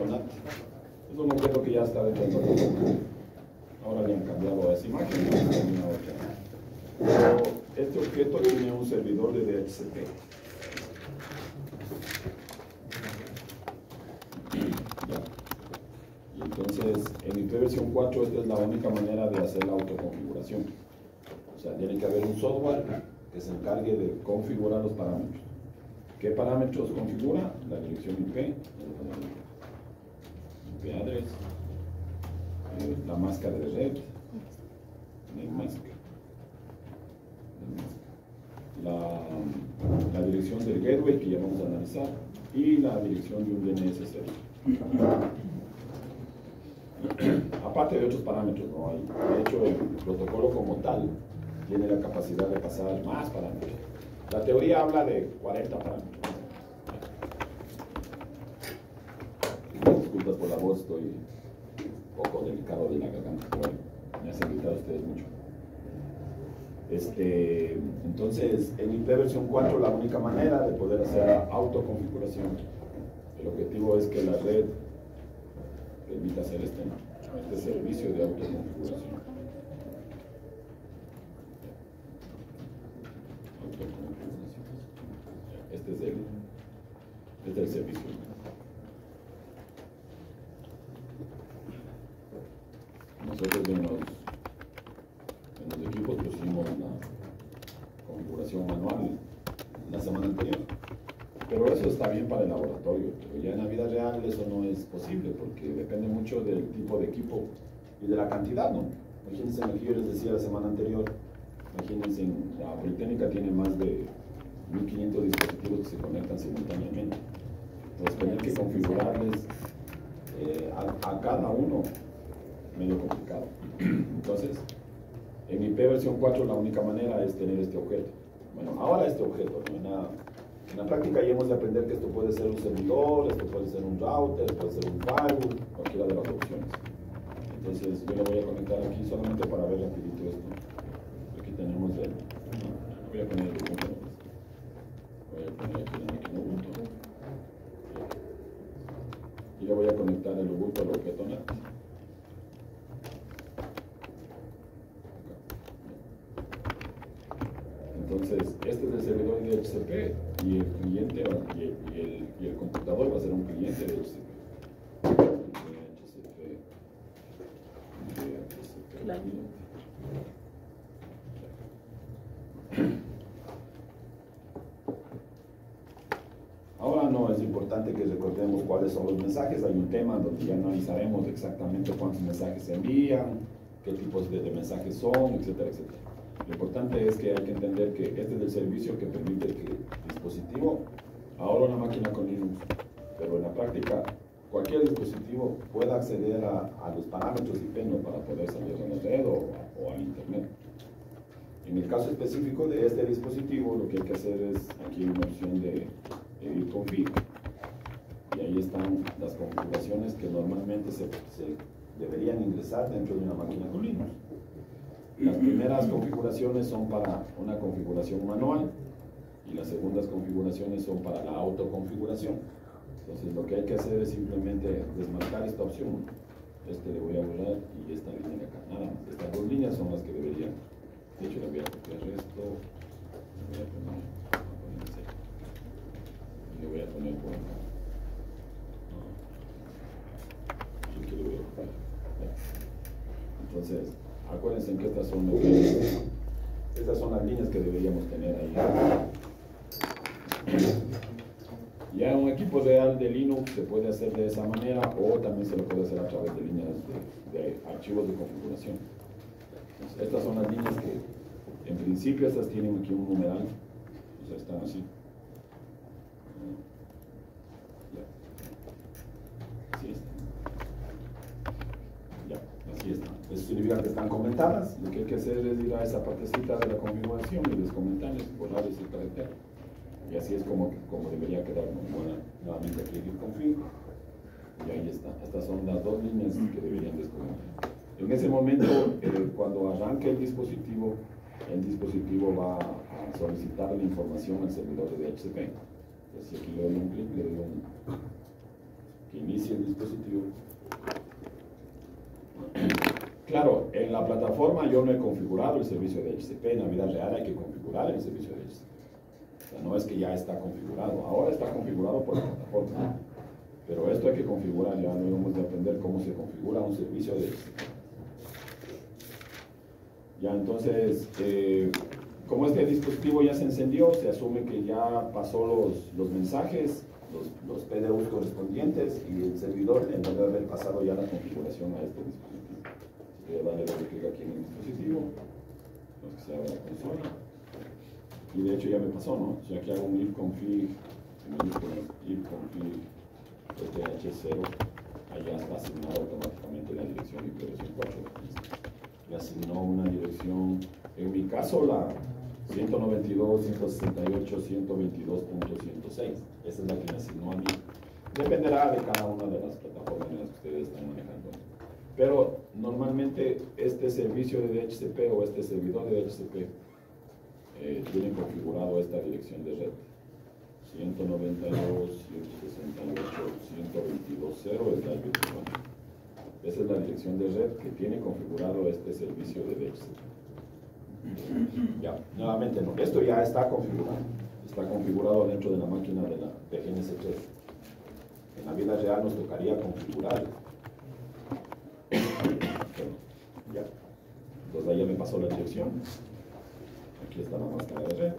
objeto NAT. Es un objeto que ya está dentro del protocolo. Ahora le han cambiado a esa imagen y han terminado otra. Pero este objeto tiene un servidor de DHCP. Ya. Y entonces, en IP versión 4, esta es la única manera de hacer la autoconfiguración. O sea, tiene que haber un software que se encargue de configurar los parámetros. ¿Qué parámetros configura? La dirección IP, IP address, la máscara de red, la dirección del gateway que ya vamos a analizar y la dirección de un DNS server. Aparte de otros parámetros, no hay. De hecho, el protocolo como tal tiene la capacidad de pasar más parámetros. La teoría habla de 40 parámetros. Disculpas por la voz, estoy un poco delicado de la garganta, pero me hacen gritar ustedes mucho. Entonces, en IP versión 4 la única manera de poder hacer autoconfiguración, el objetivo es que la red permita hacer este servicio de autoconfiguración. Este es el servicio. Nosotros en los equipos pusimos la configuración manual la semana anterior, pero eso está bien para el laboratorio, pero ya en la vida real eso no es posible porque depende mucho del tipo de equipo y de la cantidad, ¿no? Imagínense, aquí yo les decía la semana anterior, imagínense, la Politécnica tiene más de 1500 dispositivos que se conectan simultáneamente. Entonces, tener que configurarles a cada uno, medio complicado. Entonces, en IP versión 4 la única manera es tener este objeto. Bueno, ahora este objeto, ¿no? En la práctica ya hemos de aprender que esto puede ser un servidor, esto puede ser un router, puede ser un firewall, cualquiera de las opciones. Entonces, yo lo voy a conectar aquí solamente para ver rapidito esto. Aquí tenemos el... voy a poner el Ubuntu. Voy a poner aquí la máquina Ubuntu. Y le voy a conectar el Ubuntu al objeto NAT. Entonces, este es el servidor de DHCP y el cliente y el computador va a ser un cliente de DHCP. Ahora no es importante que recordemos cuáles son los mensajes. Hay un tema donde ya analizaremos exactamente cuántos mensajes se envían, qué tipos de mensajes son, etcétera, etcétera. Lo importante es que hay que entender que este es el servicio que permite que el dispositivo, ahora una máquina con Linux, pero en la práctica cualquier dispositivo pueda acceder a los parámetros IP para poder salir a la red o al internet. En el caso específico de este dispositivo, lo que hay que hacer es aquí una opción de edit config, y ahí están las configuraciones que normalmente se deberían ingresar dentro de una máquina con Linux. Las primeras configuraciones son para una configuración manual y las segundas configuraciones son para la autoconfiguración. Entonces lo que hay que hacer es simplemente desmarcar esta opción. Le voy a borrar y esta línea de acá, nada más. Estas dos líneas son las que deberían. De hecho, le voy a copiar esto, le voy a poner cero. Y le voy a poner por acá. Y aquí le voy a copiar. Entonces, acuérdense que estas son las líneas que deberíamos tener ahí. Ya en un equipo real de Linux se puede hacer de esa manera o también se lo puede hacer a través de líneas de archivos de configuración. Entonces, estas son las líneas que en principio estas tienen aquí un numeral, o sea, están así. Así está. Ya, así está. Eso significa que están comentadas. Lo que hay que hacer es ir a esa partecita de la configuración y descomentarles, borrarles el carácter. Y así es como debería quedar. Nuevamente aquí el config. Y ahí está. Estas son las dos líneas que deberían descomentar. En ese momento, cuando arranque el dispositivo va a solicitar la información al servidor de DHCP. Entonces, si aquí le doy un clic, le doy que inicie el dispositivo. Claro, en la plataforma yo no he configurado el servicio de DHCP. En la vida real hay que configurar el servicio de DHCP. O sea, no es que ya está configurado. Ahora está configurado por la plataforma. Pero esto hay que configurar. Ya no hemos de aprender cómo se configura un servicio de DHCP. Ya entonces, como este dispositivo ya se encendió, se asume que ya pasó los mensajes, los PDUs correspondientes, y el servidor en vez de haber pasado ya la configuración a este dispositivo. Voy a darle doble clic aquí en el dispositivo, entonces que se abre la consola, y de hecho ya me pasó, ¿no? Si aquí hago un ifconfig, ifconfig eth0, allá está asignado automáticamente la dirección IP versión 4. Le asignó una dirección, en mi caso la 192.168.122.106, esa es la que me asignó a mí. Dependerá de cada una de las plataformas en las que ustedes están manejando. Pero normalmente este servicio de DHCP o este servidor de DHCP tiene configurado esta dirección de red. 192.168.122.0 es la dirección. Esa es la dirección de red que tiene configurado este servicio de DHCP. Ya, nuevamente no, esto ya está configurado. Está configurado dentro de la máquina de GNS3. En la vida real nos tocaría configurar. Ya. Entonces ahí ya me pasó la dirección. Aquí está la máscara de red.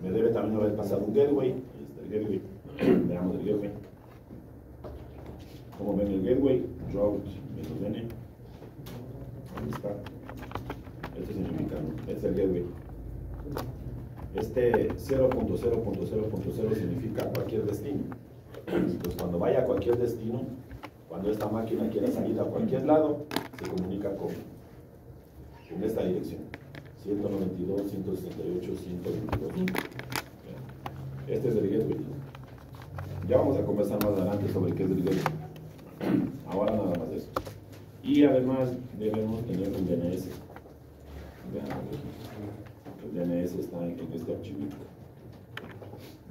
Me debe también haber pasado un gateway. Ahí está el gateway. Veamos el gateway. Como ven el gateway, route -n. Ahí está. Esto significa, ¿no? Este es el gateway. Este 0.0.0.0 significa cualquier destino. Entonces, cuando vaya a cualquier destino, cuando esta máquina quiera salir a cualquier lado, se comunica con esta dirección. 192.168.122. Este es el gateway. Ya vamos a conversar más adelante sobre qué es el gateway. Ahora nada más eso. Y además debemos tener un DNS. El DNS está en este archivito.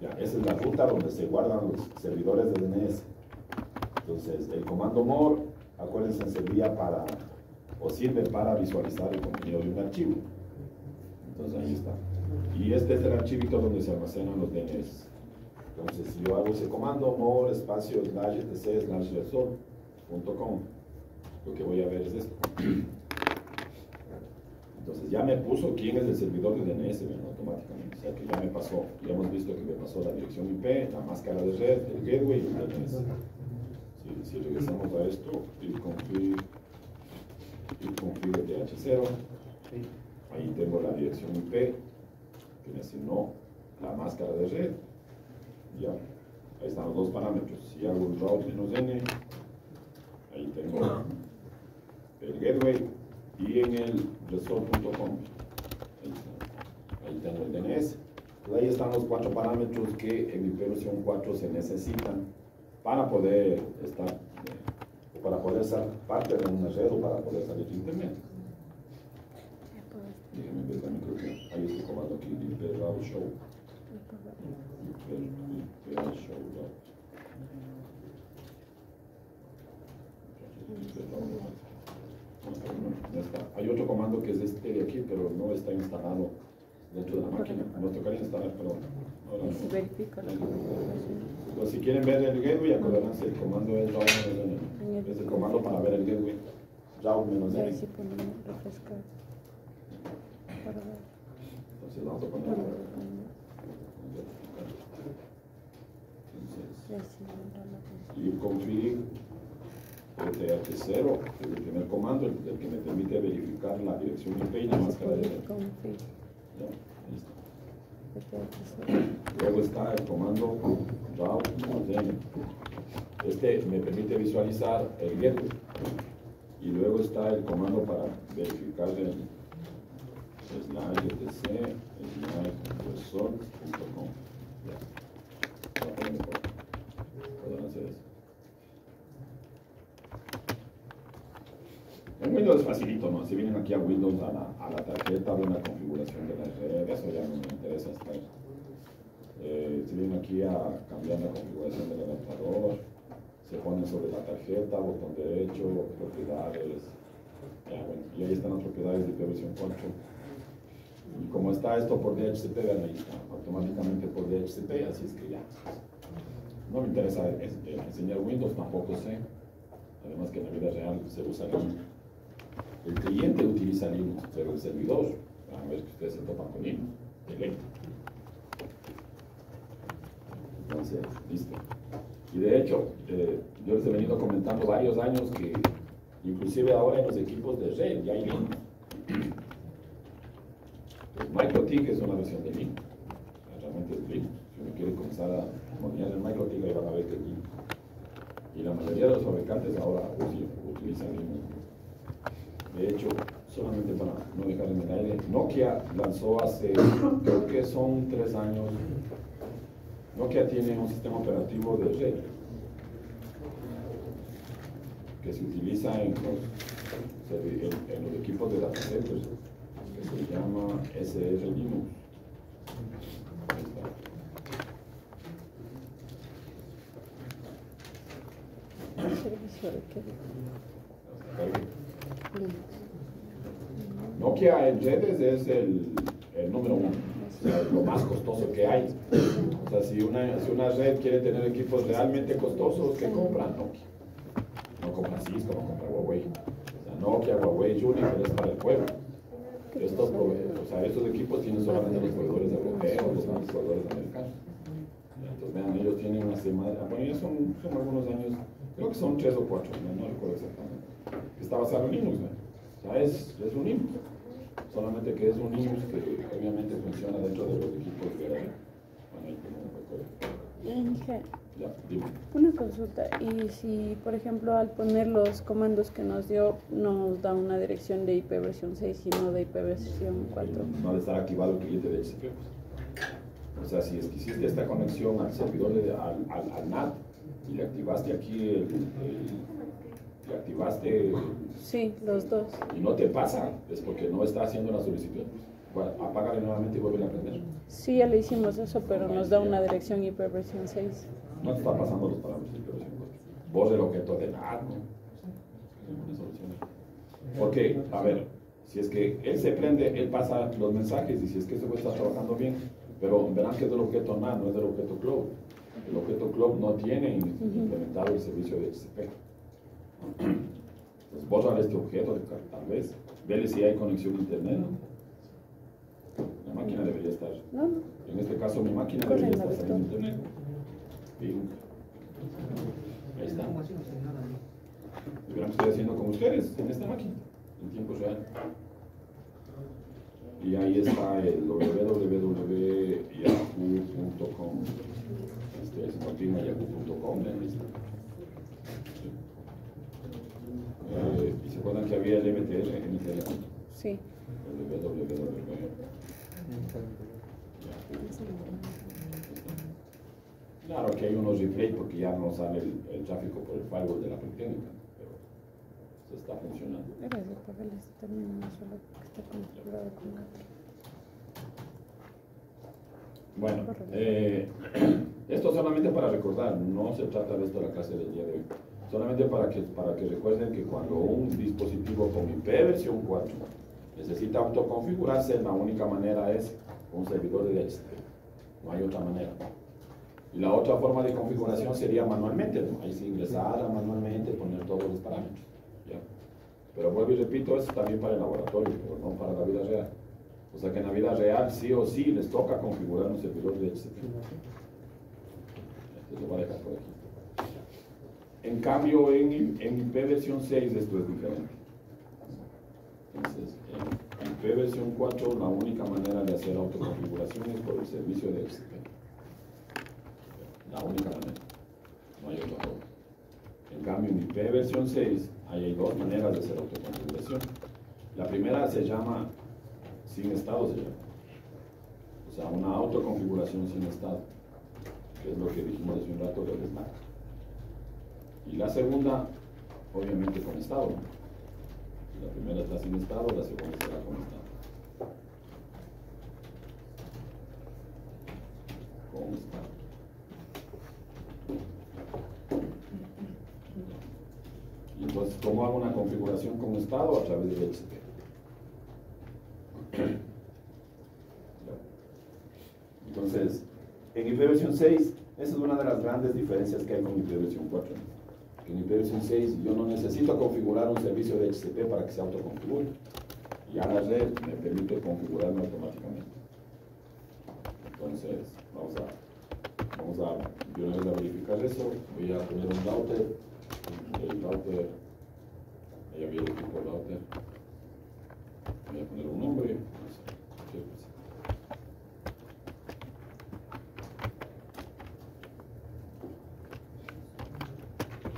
Ya, esa es la ruta donde se guardan los servidores de DNS. Entonces, el comando more, acuérdense, servía para, o sirve para visualizar el contenido de un archivo. Entonces, ahí está. Y este es el archivito donde se almacenan los DNS. Entonces, si yo hago ese comando, more, espacio, /etc/resort.com, lo que voy a ver es esto. Entonces ya me puso quién es el servidor de DNS, ¿ven? Automáticamente. O sea que ya me pasó, ya hemos visto que me pasó la dirección IP, la máscara de red, el gateway y el DNS. Si regresamos a esto, ifconfig eth0, ahí tengo la dirección IP que me asignó la máscara de red. Ya, ahí están los dos parámetros. Si hago un route -n, ahí tengo el gateway. Y en el resort.com, ahí tengo el DNS. Pues ahí están los 4 parámetros que en IP versión 4 se necesitan para poder estar, o para poder ser parte de una red o para poder salir de internet. Déjenme ver también, creo que hay este comando aquí, IP route show. IP show route. No está. Hay otro comando que es este de aquí, pero no está instalado dentro de la máquina. No tocaría instalar, pero ahora no. Verifica la configuración. Pues si quieren ver el gateway, acuérdense, el comando es route -n. Es el comando para ver el gateway. Route -n. Ahí sí ponemos refrescar. Para ver. Entonces vamos a poner. Entonces, ifconfig eth0, que es el primer comando, el que me permite verificar la dirección IP y la máscara de red. Ya, ahí está. Luego está el comando route -n. Este me permite visualizar el gateway. Y luego está el comando para verificar el /etc/resort.com. Ya. Pueden hacer eso. En Windows es facilito, ¿no? Si vienen aquí a Windows, a la tarjeta de una configuración de la red, eso ya no me interesa estar. Si vienen aquí a cambiar la configuración del adaptador, se ponen sobre la tarjeta, botón derecho, propiedades, bueno, y ahí están las propiedades de versión 4. Y como está esto por DHCP, vean ahí está, automáticamente por DHCP, así es que ya. No me interesa enseñar Windows, tampoco sé. Además que en la vida real se usa Linux. El cliente utiliza Linux, pero el servidor, a ver que ustedes se topan con Linux, electo. Entonces, listo. Y de hecho, yo les he venido comentando varios años que inclusive ahora en los equipos de red ya hay Linux. Pues MikroTik es una versión de Linux. Realmente es Linux. Si uno quiere comenzar a monitorear el MikroTik, ahí van a ver que es Linux. Y la mayoría de los fabricantes ahora utilizan Linux. De hecho, solamente para no dejar en el aire, Nokia lanzó hace, creo que son 3 años, Nokia tiene un sistema operativo de red que se utiliza en los equipos de data centers, que se llama SR Linux. Ahí está. Servicio de qué? Nokia en redes es el número 1, o sea, lo más costoso que hay. O sea, si una red quiere tener equipos realmente costosos, ¿qué compran? Nokia. No compra Cisco, no compra Huawei. O sea, Nokia, Huawei, Juniper es para el pueblo. Estos equipos tienen solamente los proveedores europeos, los grandes proveedores americanos. Entonces, vean, ellos tienen una semana, bueno, ya son algunos años, creo que son 3 o 4, no recuerdo exactamente, que está basado en Linux, ¿no? O sea, es un Linux, solamente que es un Linux que obviamente funciona dentro de los equipos de red. Bueno, ahí no me recuerdo. Ya, dime. Una consulta, y si por ejemplo al poner los comandos que nos dio nos da una dirección de IP versión 6 y no de IP versión 4. No debe estar activado el cliente de HCP, pues. O sea, si es que hiciste esta conexión al servidor, al NAT, y le activaste aquí le activaste. Sí, los dos. Y no te pasa, es porque no está haciendo la solicitud. Bueno, apágale nuevamente y vuelve a prender. Sí, ya le hicimos eso, pero nos da una dirección IP versión 6. No te está pasando los parámetros de versión 4. Borre el objeto de NAT, ¿no? Es una solución. Porque, a ver, si es que él se prende, él pasa los mensajes, y si es que ese güey está trabajando bien, pero verán que es del objeto NAT, no es del objeto Cloud. El objeto Cloud no tiene implementado el servicio de HCP. Entonces, borra este objeto, tal vez, vele si hay conexión a internet, ¿no? La máquina debería estar. No. En este caso, mi máquina debería estar saliendo internet. Y ahí está. Verán que estoy haciendo con ustedes en esta máquina, en tiempo real. Y ahí está el www.yahoo.com. Se continúa yahoo.com. ¿Y se acuerdan que había el MTL en el teléfono? Sí. Claro que hay unos replays porque ya no sale el tráfico por el firewall de la Politécnica, pero se está funcionando. Era de pagarles también no solo que está configurado con otro. Bueno, esto solamente para recordar, no se trata de esto la clase del día de hoy. Solamente para que recuerden que cuando un dispositivo con IP versión 4 necesita autoconfigurarse, la única manera es un servidor de DHCP. No hay otra manera. Y la otra forma de configuración sería manualmente, ¿no? Ahí sí ingresar manualmente, poner todos los parámetros. ¿Ya? Pero vuelvo y repito, eso también para el laboratorio, pero no para la vida real. O sea que en la vida real sí o sí les toca configurar un servidor de DHCP. Esto lo voy a dejar por aquí. En cambio, en IP versión 6 esto es diferente. Entonces, en IP versión 4 la única manera de hacer autoconfiguración es por el servicio de HCP. La única manera. No hay otra forma. En cambio, en IP versión 6 hay 2 maneras de hacer autoconfiguración. La primera se llama sin estado, se llama. O sea, una autoconfiguración sin estado, que es lo que dijimos hace un rato del SNAC. Y la segunda, obviamente con estado, ¿no? primera está sin estado, la segunda será con estado. Con estado. Y entonces, ¿cómo hago una configuración con estado? A través del HTTP. Entonces, en IP versión 6, esa es una de las grandes diferencias que hay con IP versión 4. Que en IP versión 6 yo no necesito configurar un servicio de HTTP para que se autoconfigure. Ya la red me permite configurarlo automáticamente. Entonces, vamos a de una vez a verificar eso. Voy a poner un router. El router, ya había el tipo router. Voy a poner un nombre. No sé, cualquier cosa.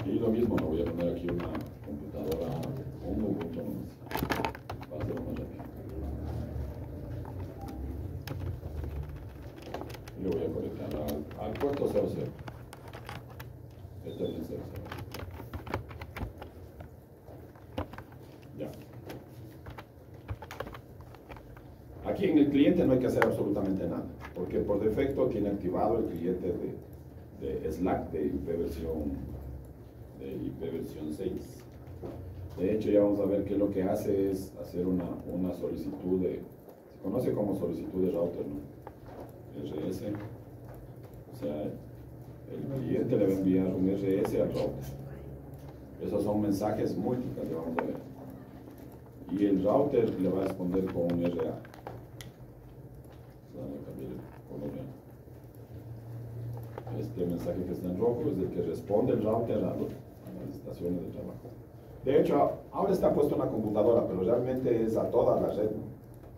Y lo mismo, me voy a poner aquí una computadora con un Ubuntu nomás, para hacerlo más rápido. Y lo voy a conectar al puerto 00. Este es el 00. Ya. Aquí en el cliente no hay que hacer absolutamente nada, porque por defecto tiene activado el cliente de Slack de IP versión 6. De hecho, ya vamos a ver que lo que hace es hacer una solicitud se conoce como solicitud de router, ¿no? RS. O sea, el cliente le va a enviar un RS al router. Esos son mensajes múltiples, ya vamos a ver. Y el router le va a responder con un RA. Este mensaje que está en rojo es el que responde el router a las estaciones de trabajo. De hecho, ahora está puesto en la computadora, pero realmente es a toda la red, ¿no?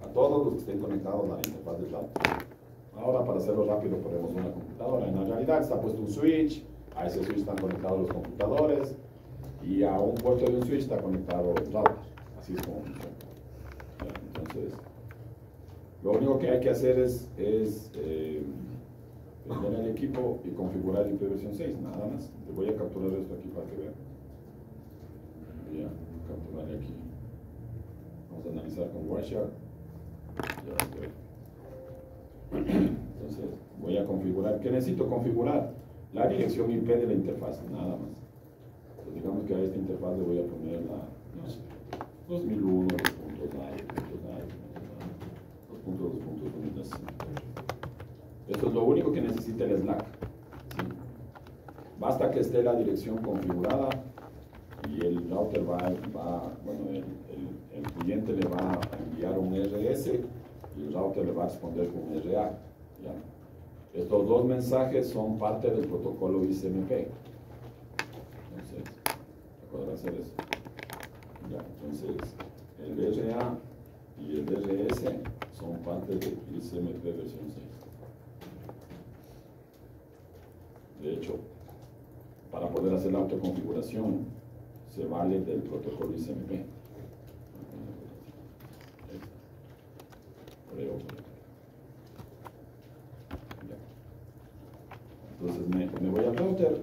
A todos los que estén conectados a la interfaz del router. Ahora, para hacerlo rápido, ponemos una computadora. En la realidad está puesto un switch, a ese switch están conectados los computadores, y a un puerto de un switch está conectado el router. Así es como funciona. Entonces, lo único que hay que hacer es prender el equipo y configurar IP versión 6, nada más. Le voy a capturar esto aquí para que vean. Voy a capturar aquí. Vamos a analizar con Wireshark. Entonces, voy a configurar. ¿Qué necesito configurar? La dirección IP de la interfaz, nada más. Entonces, digamos que a esta interfaz le voy a poner la, no sé, 2001, 2.2.1. Esto es lo único que necesita el Slack. ¿Sí? Basta que esté la dirección configurada y el router el cliente le va a enviar un RS y el router le va a responder con un RA. ¿Ya? Estos dos mensajes son parte del protocolo ICMP. Entonces, poder hacer eso. Ya, entonces, el RA y el RS son parte del ICMP versión 6. De hecho, para poder hacer la autoconfiguración, se vale del protocolo ICMP. Entonces me voy al router,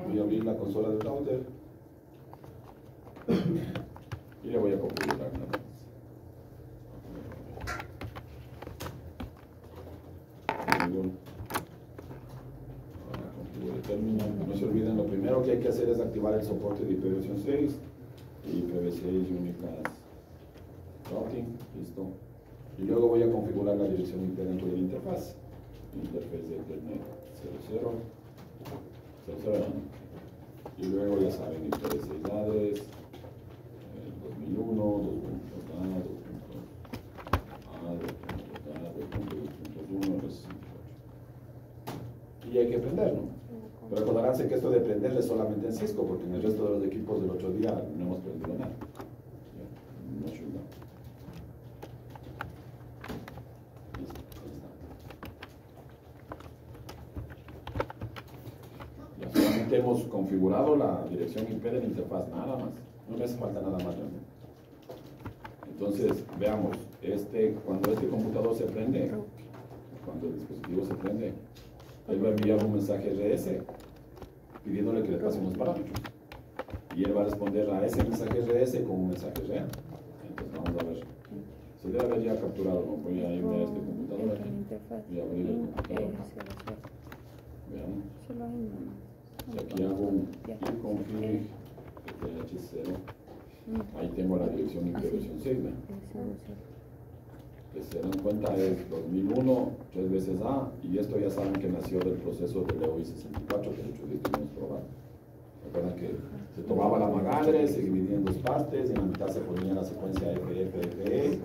voy a abrir la consola del router y le voy a configurar nada más. No se olviden, lo primero que hay que hacer es activar el soporte de IPv6 y IPv6 Unicast Routing, listo. Y luego voy a configurar la dirección IP dentro de la interfaz. Interfaz de Ethernet 00. Y luego ya saben, IPv6 address 2001, 2.1, y hay que prenderlo. Pero acordarse que esto de prender es solamente en Cisco, porque en el resto de los equipos del otro día no hemos prendido nada. No ayuda. Listo, ahí está. Ya solamente hemos configurado la dirección IP de la interfaz, nada más. No me hace falta nada más realmente. Entonces, veamos, cuando este computador se prende, cuando el dispositivo se prende, él va a enviar un mensaje RS pidiéndole que le pase unos parámetros. Y él va a responder a ese mensaje RS con un mensaje real. Vamos a ver. Se debe haber ya capturado, ¿no? Voy a irme a este computador aquí. Voy a abrir el computador. Veamos. Y aquí hago un config th0. Ahí tengo la dirección IP versión 6, ¿no? Que se dan cuenta es 2001, 3 veces A, y esto ya saben que nació del proceso de LEOI 64, que de hecho estuvimos probando. Recuerdan que se tomaba la magadre, se dividía en dos partes, y en la mitad se ponía la secuencia FFFE,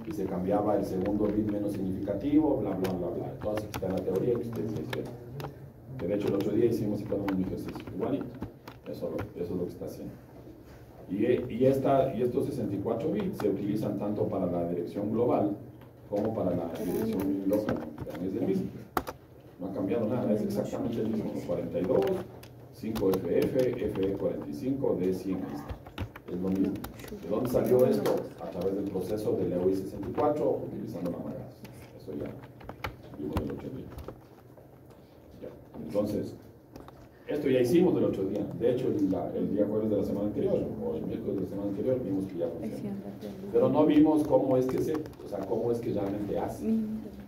y se cambiaba el segundo bit menos significativo, bla, bla, bla, bla. Entonces está la teoría que ustedes hicieron. Que de hecho el otro día hicimos un ejercicio igualito. Eso es lo que está haciendo. Y estos 64 bits se utilizan tanto para la dirección global como para la dirección local. Es el mismo. No ha cambiado nada, es exactamente el mismo. 42, 5FF, FE45, D100. Es lo mismo. ¿De dónde salió esto? A través del proceso de LEOI 64 utilizando la magas. Eso ya vimos el otro día. Ya. Entonces, esto ya hicimos el otro día. De hecho, el día jueves de la semana anterior, o el miércoles de la semana anterior, vimos que ya funciona. Pero no vimos cómo es que cómo es que realmente hace.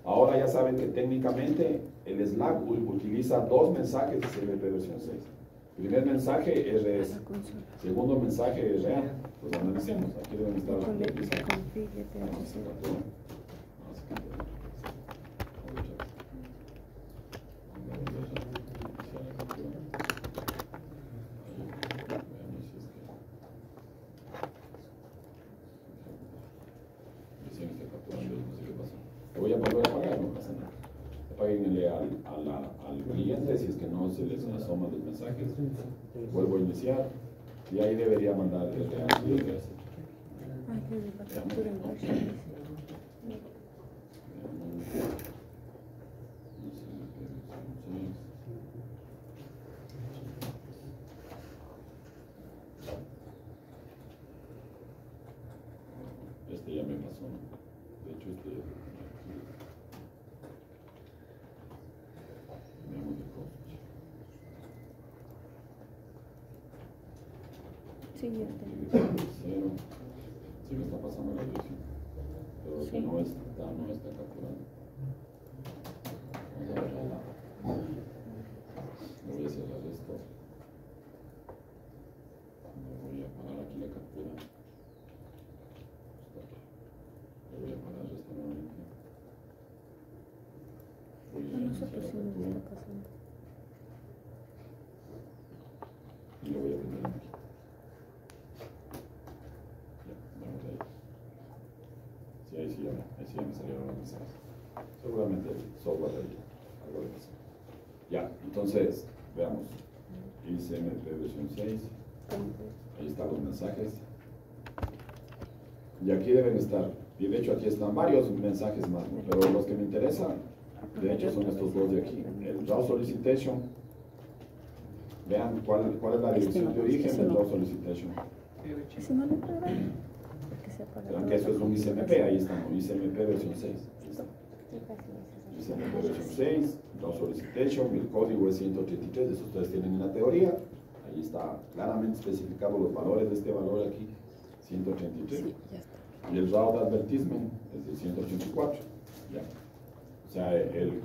Ahora ya saben que técnicamente el Slack utiliza dos mensajes de CMP versión 6. Primer mensaje RS, segundo mensaje RA. Pues analicemos, aquí deben estar las voy a volver a pagar, no pasa nada. Páguenle al cliente si es que no se les asoma los mensajes. Vuelvo a iniciar y ahí debería mandar el real y el real. Este ya me pasó, ¿no? De hecho veamos el costo. Sí, ya tengo. Sí, me está pasando la dirección, pero que no está capturando. Vamos a ver le voy a cerrar esto. Le voy a parar aquí la captura. Le voy a parar esto nuevamente. Voy a iniciar la captura. Y le voy a poner aquí. Ahí sí ya me salieron los mensajes. Seguramente el software ahí algo le pasa. Ya, entonces, veamos. ICMP versión 6. Ahí están los mensajes. Y aquí deben estar. Y de hecho aquí están varios mensajes más, ¿no? Pero los que me interesan, de hecho, son estos dos de aquí. El draw solicitation. Vean cuál es la dirección de origen del draw solicitation. Si no le programa. Verán que eso es un ICMP, ahí estamos, ICMP versión 6. ICMP versión 6, draw solicitation, el código es 133, eso ustedes tienen en la teoría. Ahí está claramente especificado los valores de este valor aquí, 133. Sí, ya está. Y el route advertisement es de 184. Ya. O sea, el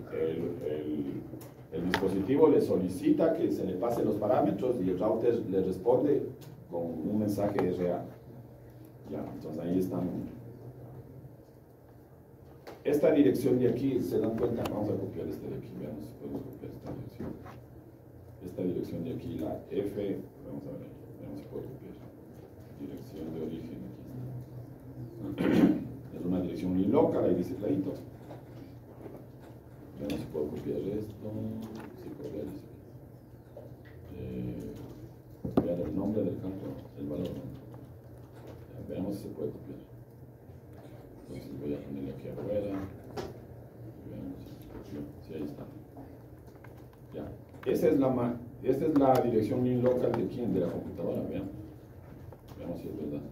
dispositivo le solicita que se le pasen los parámetros y el router le responde con un mensaje real. Ya, entonces ahí están. Esta dirección de aquí, se dan cuenta, vamos a copiar este de aquí, veamos si podemos copiar esta dirección. Esta dirección de aquí, la F, vamos a ver, veamos si puedo copiar. Dirección de origen aquí. Es una dirección muy local, ahí dice clarito. Veamos si puedo copiar esto. Sí, copiar eso. Copiar el nombre del campo, el valor. Veamos si se puede copiar. Entonces voy a ponerle aquí afuera. Veamos si se copió. Sí, ahí está. Ya. Esta es la dirección link local de quién, de la computadora, vean. Veamos si es verdad.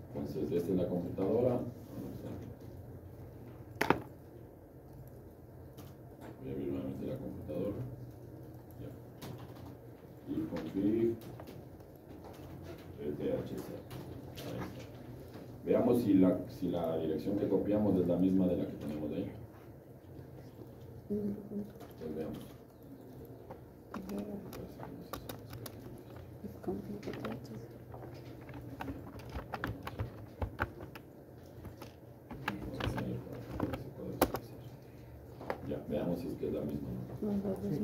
Entonces, esta es la computadora. Voy a abrir nuevamente la computadora. Ya. Y config THC. Veamos si la dirección que copiamos es la misma de la que tenemos ahí. Pues veamos. Ya, veamos si es que es la misma. Pues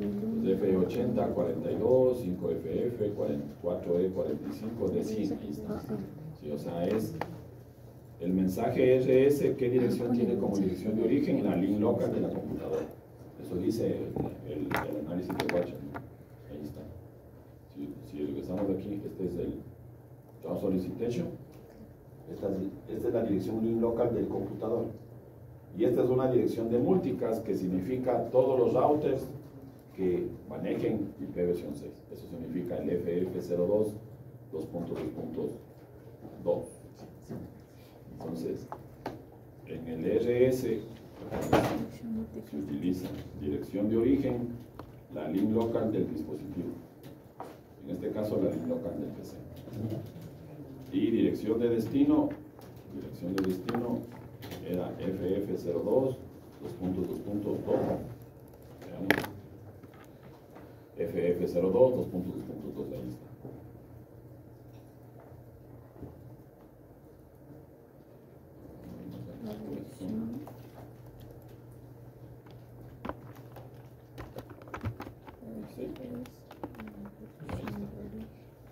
F80, 42, 5FF, 4E, 45, de 100. Ahí está. Sí, o sea, es el mensaje RS, ¿qué dirección tiene como dirección de origen? La link local de la computadora. Eso dice el análisis de Watcher, ¿no? Ahí está. Si regresamos de aquí, este es el Job Solicitation. Esta es la dirección link local del computador. Y esta es una dirección de multicast, que significa todos los routers que manejen IP versión 6. Eso significa el FF02 2.2.2. Entonces, en el RS se utiliza dirección de origen, la link local del dispositivo. En este caso, la link local del PC. Y dirección de destino era FF02 2.2.2. FF02 2.2.2, ahí está. Sí.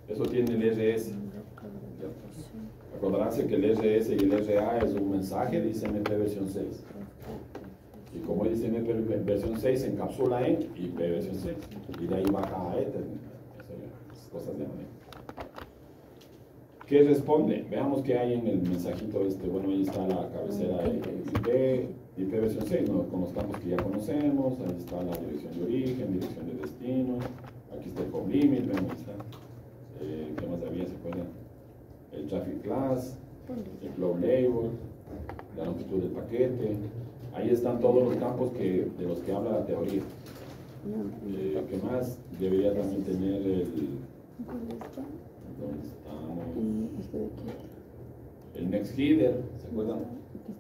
Eso tiene el RS. Acordarse que el RS y el RA es un mensaje, dice MP versión 6. Y como dice MP versión 6, se encapsula en IP versión 6. Y de ahí baja a Ethernet. Cosas de manera. ¿Qué responde? Veamos qué hay en el mensajito este. Bueno, ahí está la cabecera de IP versión 6, ¿no? Con los campos que ya conocemos. Ahí está la dirección de origen, dirección de destino. Aquí está el COM limit, vean, ahí está. ¿Qué más había? ¿Se acuerdan? El traffic class, el flow label, la longitud del paquete. Ahí están todos los campos de los que habla la teoría. ¿Qué más? Debería también tener el... ¿Dónde estamos? El next header, ¿se acuerdan?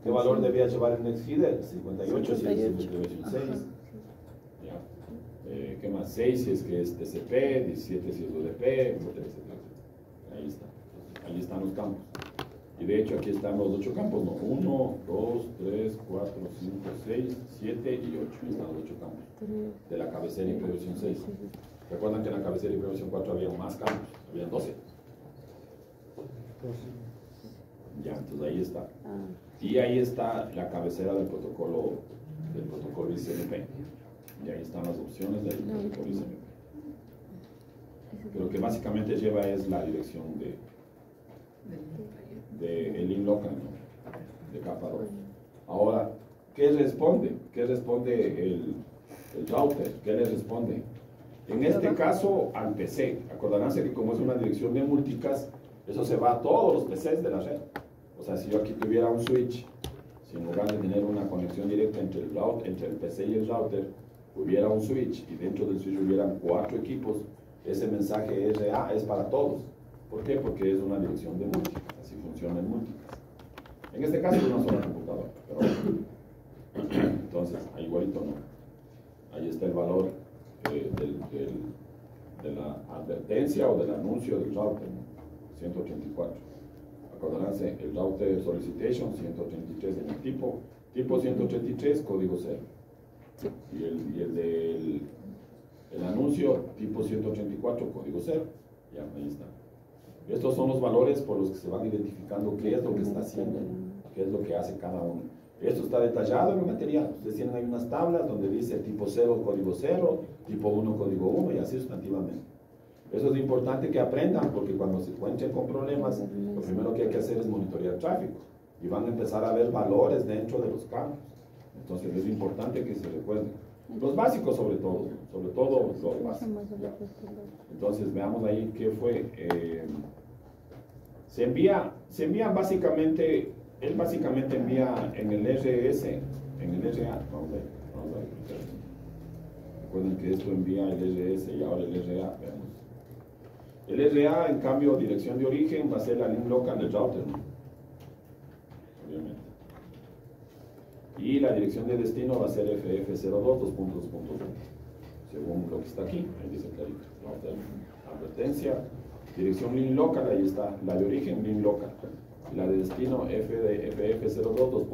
¿Qué valor debía llevar el next header? 58 si es de versión 6. ¿Ya? ¿Qué más? 6 si es que es TCP, 17 si es UDP, etcétera, etcétera. Ahí está. Ahí están los campos. Y de hecho aquí están los 8 campos, ¿no? 1, 2, 3, 4, 5, 6, 7 y 8. Ahí están los 8 campos de la cabecera IP versión 6. Recuerdan que en la cabecera IP versión 4 había más campos, había 12. Ya, entonces ahí está. Y ahí está la cabecera del protocolo ICMP. Y ahí están las opciones del protocolo ICMP. Pero lo que básicamente lleva es la dirección de el link local, ¿no? De capa 2. Ahora, ¿qué responde? ¿Qué responde el router? ¿Qué le responde? En este caso, al PC. Acordarán que como es una dirección de multicast, eso se va a todos los PCs de la red. O sea, si yo aquí tuviera un switch, si en lugar de tener una conexión directa entre el PC y el router, hubiera un switch y dentro del switch hubieran 4 equipos, ese mensaje RA es para todos. ¿Por qué? Porque es una dirección de multicast, así funciona el multicast. En este caso es una sola computadora, pero entonces, ahí igualito no. Ahí está el valor de la advertencia o del anuncio del router, ¿no? 184. Acordaránse, el router solicitation 133 en el tipo 133, código 0. Sí. Y el del anuncio tipo 134, código 0. Ya, ahí está. Estos son los valores por los que se van identificando qué es lo que está haciendo, qué es lo que hace cada uno. Esto está detallado en el material. Ustedes tienen ahí unas tablas donde dice tipo 0, código 0, tipo 1, código 1 y así sustantivamente. Eso es importante que aprendan porque cuando se encuentren con problemas, lo primero que hay que hacer es monitorear tráfico y van a empezar a ver valores dentro de los campos. Entonces es importante que se recuerden. Los básicos sobre todo los básicos. Entonces veamos ahí qué fue. Se envía básicamente, él básicamente envía en el RS, en el RA, vamos a ver. Recuerden que esto envía el RS y ahora el RA, veamos. El RA, en cambio, dirección de origen va a ser la link local del router, ¿no? Y la dirección de destino va a ser FF02, según lo que está aquí, ahí dice clarito. Advertencia, dirección link local, ahí está, la de origen link local, la de destino FF02,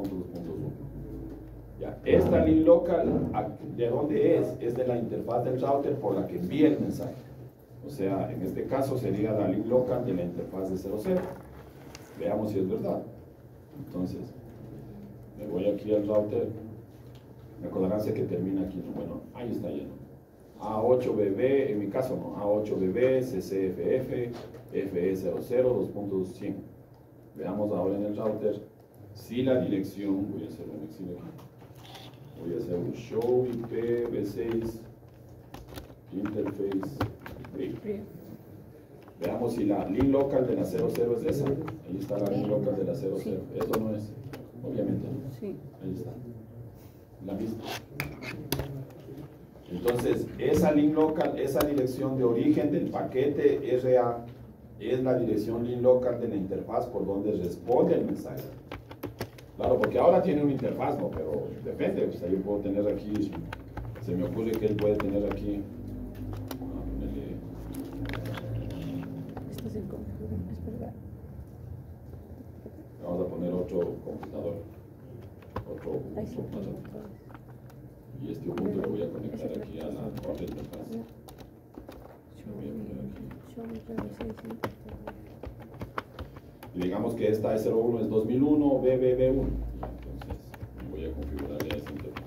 Ya, esta link local, ¿de dónde es? Es de la interfaz del router por la que envía el mensaje. O sea, en este caso sería la link local de la interfaz de 00. Veamos si es verdad. Entonces, me voy aquí al router. Recordarán que termina aquí, ¿no? Bueno, ahí está lleno. A8BB, en mi caso no, A8BB, CCFF, FE00, 2.100. Veamos ahora en el router si la dirección, voy a hacer un exilio aquí, voy a hacer un show IP B6 interface free. Veamos si la link local de la 00 es esa. Ahí está la link local de la 00. Sí. Esto no es, obviamente no. Sí. Ahí está. La misma. Entonces, esa link local, esa dirección de origen del paquete RA es la dirección link local de la interfaz por donde responde el mensaje. Claro, porque ahora tiene una interfaz, ¿no? Pero depende, o sea, yo puedo tener aquí, se me ocurre que él puede tener aquí, Esto se configura, es verdad. vamos a poner otro computador, otro Ahí se más pone rápido. otra vez. Y este punto lo voy a conectar aquí a la otra interfaz. Lo voy a poner aquí. Y digamos que esta S01 es 2001 BBB1. Entonces voy a configurar ya esta interfaz.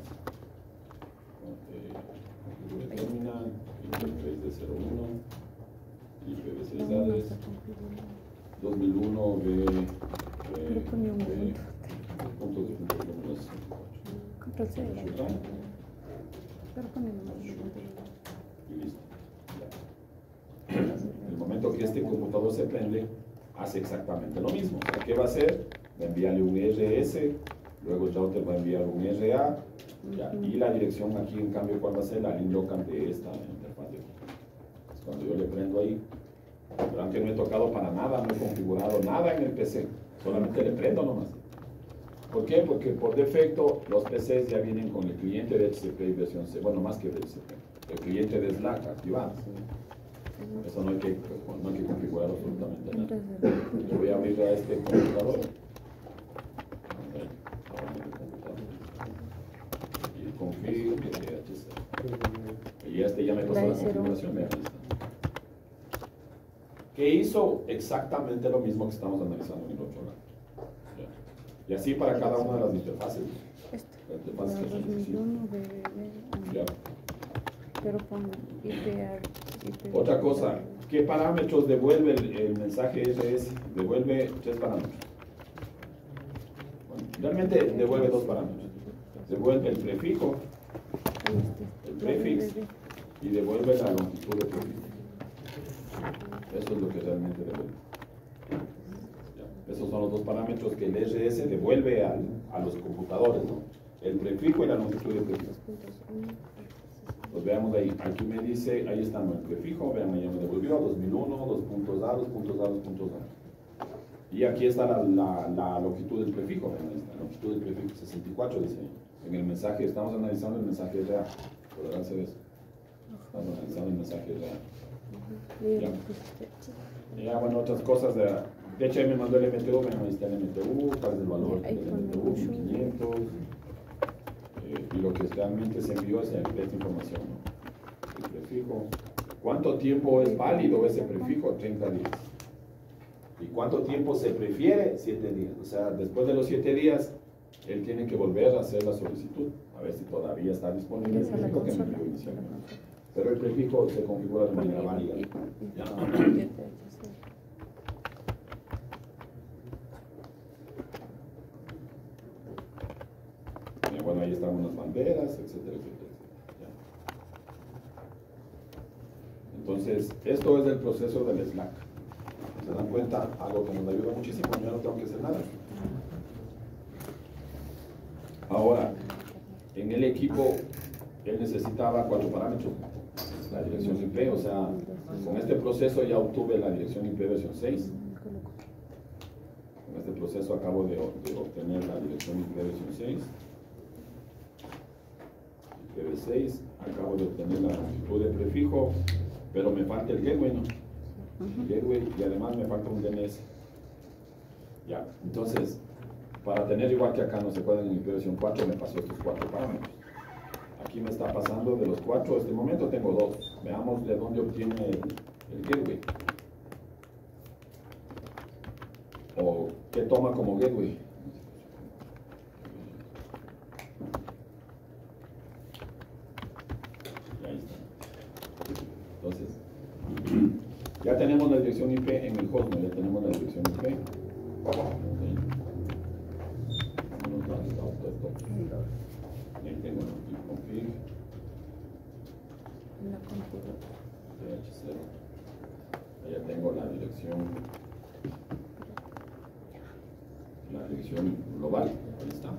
Configure terminal, interface de 01 y BB6 2001 Pero ponía un B punto. Control C. Pero Pero ponía un punto. y listo. En el momento que este computador se prende, hace exactamente lo mismo. O sea, ¿qué va a hacer? Va a enviarle un RS, luego el router va a enviar un RA, ya, y la dirección aquí, en cambio, ¿cuál va a ser? La link local de esta interfaz de aquí. Entonces, cuando yo le prendo ahí, verán que no he tocado para nada, no he configurado nada en el PC, solamente le prendo nomás. ¿Por qué? Porque por defecto los PCs ya vienen con el cliente de HCP versión C, bueno, más que de HCP, el cliente de Slack activado. Eso no hay que configurar absolutamente nada. Yo voy a abrir a este computador. Y config DHC. Y este ya me pasó la configuración. Vean, ahí está. Que hizo exactamente lo mismo que estamos analizando en el otro lado. Ya. Y así para cada una de las interfaces. Las interfaces que son distintas. Ya. Pero pongo IP. Otra cosa, ¿qué parámetros devuelve el mensaje RS? Devuelve 3 parámetros. Bueno, realmente devuelve 2 parámetros. Devuelve el prefijo, el prefix, y devuelve la longitud del prefijo. Eso es lo que realmente devuelve. Ya. Esos son los 2 parámetros que el RS devuelve a los computadores, ¿no? El prefijo y la longitud del prefijo. Pues veamos ahí, aquí me dice, ahí está el prefijo, vean, ya me devolvió 2001, 2.A, 2.A, 2.A. Y aquí está la longitud del prefijo, vean, ahí está, la longitud del prefijo 64, dice. En el mensaje, estamos analizando el mensaje real, podrán hacer eso. Estamos analizando el mensaje real. Ya, bueno, otras cosas, de hecho ahí me mandó el MTU, vean, ahí está el MTU, cuál es el valor del MTU, 1500. Y lo que realmente se envió es esta información, ¿no? El prefijo. ¿Cuánto tiempo es válido ese prefijo? 30 días. ¿Y cuánto tiempo se prefiere? 7 días. O sea, después de los 7 días, él tiene que volver a hacer la solicitud, a ver si todavía está disponible el prefijo que me envió inicialmente. Pero el prefijo se configura de manera válida. ¿Ya? Bueno, ahí están unas banderas, etcétera, etcétera. ¿Ya? Entonces, esto es el proceso del Slack. ¿Se dan cuenta? Algo que nos ayuda muchísimo, yo no tengo que hacer nada. Ahora, en el equipo, él necesitaba 4 parámetros. La dirección IP, o sea, con este proceso ya obtuve la dirección IP versión 6. Con este proceso acabo de obtener la dirección IP versión 6. IPv6, acabo de obtener la longitud de prefijo, pero me falta el gateway, ¿no? Gateway, y además me falta un DNS. Ya, entonces, para tener igual que acá, no se acuerdan, en mi versión 4 me pasó estos 4 parámetros. Aquí me está pasando de los 4, este momento tengo 2. Veamos de dónde obtiene el gateway. O qué toma como gateway. Y ahí está. Entonces, ya tenemos la dirección IP en el host, ¿no? Ya tenemos la dirección IP. Ahí tengo el config. DH0. Allá tengo la dirección global. Ahí está.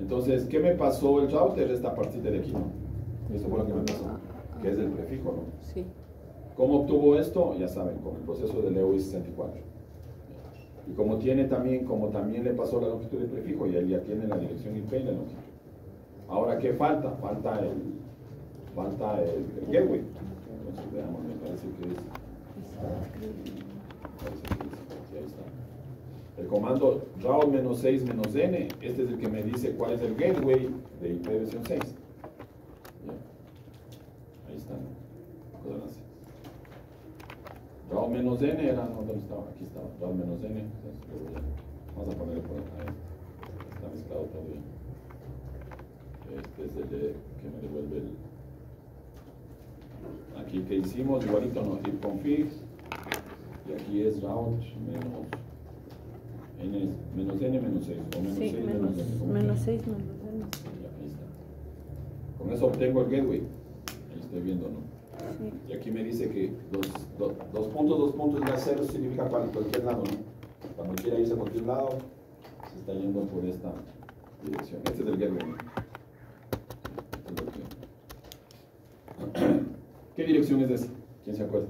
Entonces, ¿qué me pasó el router? Esta partida de aquí, ¿no? Eso fue lo que me pasó, que es el prefijo, ¿no? Sí. ¿Cómo obtuvo esto? Ya saben, con el proceso de EUI 64. Y como también le pasó la longitud de prefijo, y él ya tiene la dirección IP y la longitud. Ahora, ¿qué falta? Falta el gateway. Entonces, veamos, me parece que es. Ahí está. El comando route-6-n, este es el que me dice cuál es el gateway de IPv6. Ahí está. Route-n era, ¿dónde estaba? Aquí estaba, route-n. Vamos a ponerlo por acá. Está mezclado todavía. Este es el que me devuelve el. Aquí que hicimos, igualito, no, ifconfig. Y aquí es route menos n menos 6. O menos Sí, 6 menos 6 menos n. Ya, ahí está. Con eso obtengo el gateway. Ahí estoy viendo, ¿no? Sí. Y aquí me dice que dos puntos, ya 0 significa para cualquier lado, ¿no? Cuando quiera irse a cualquier lado, se está yendo por esta dirección. Este es el gateway, ¿no? ¿Qué dirección es esa? ¿Quién se acuerda?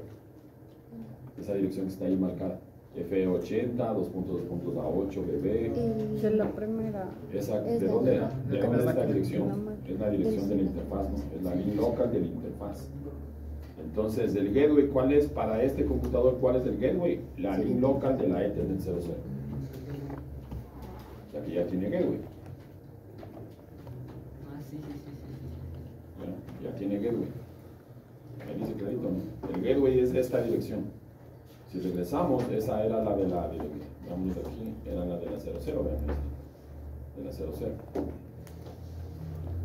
Esa dirección que está ahí marcada. F80, A8, BB. De la primera. Esa, ¿de dónde era? ¿De dónde es esta dirección? Es la dirección de la interfaz, ¿no? Es la línea local de la interfaz. Entonces, el gateway, ¿cuál es para este computador? ¿Cuál es el gateway? La línea local de la Ethernet 00. O sea que ya tiene gateway. Ya tiene gateway. Me dice clarito, ¿no? El gateway es esta dirección. Si regresamos, esa era la de la, veamos aquí, era la de la 00, veamos, de la 00.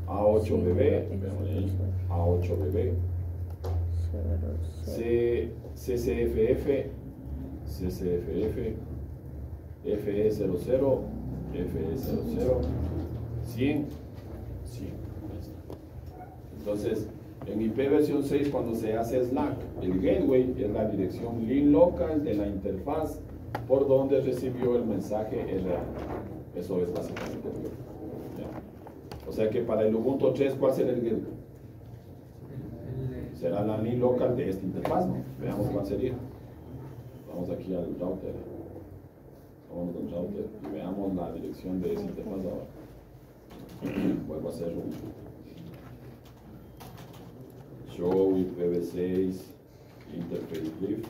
A8BB, veamos ahí, A8BB, CCFF, FE00, FE00, 100, 100. Entonces, en IPv6, cuando se hace SLAC, el gateway es la dirección link local de la interfaz por donde recibió el mensaje real. Eso es básicamente el gateway. O sea que para el Ubuntu 3, ¿cuál será el gateway? Será la link local de esta interfaz, ¿no? Veamos cuál sería. Vamos aquí al router. Vamos al router y veamos la dirección de esa interfaz ahora. Vuelvo a hacer un show IPv6 interface brief.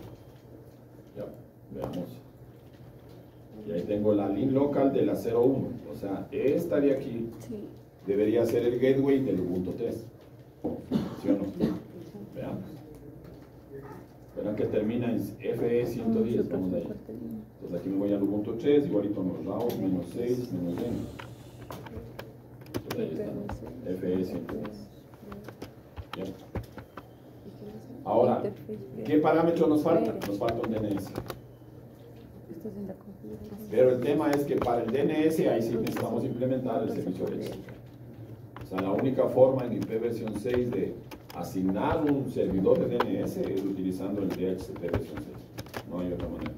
Ya, veamos. Y ahí tengo la link local de la 01. O sea, esta de aquí debería ser el gateway del Ubuntu 3. ¿Sí o no? Veamos. Verán que termina en FE110. Vamos ahí. Entonces aquí me voy al Ubuntu 3, igualito nos route menos 6 menos n. Entonces ahí está. FE110. ¿Ya? Ahora, ¿qué parámetro nos falta? Nos falta un DNS. Pero el tema es que para el DNS ahí sí necesitamos implementar el servicio de DHCP. O sea, la única forma en IPv6 de asignar un servidor de DNS es utilizando el DHCP versión 6. No hay otra manera.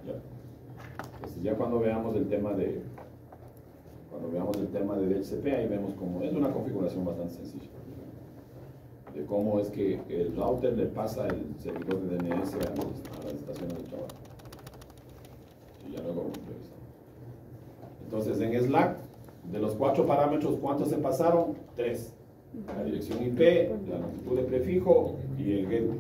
Ya. Entonces ya cuando veamos el tema de DHCP, ahí vemos cómo es una configuración bastante sencilla. De cómo es que el router le pasa el servidor de DNS a las estaciones de trabajo. Y ya luego revisamos. Entonces en Slack De los 4 parámetros, ¿cuántos se pasaron? 3. La dirección IP, la longitud de prefijo y el gateway.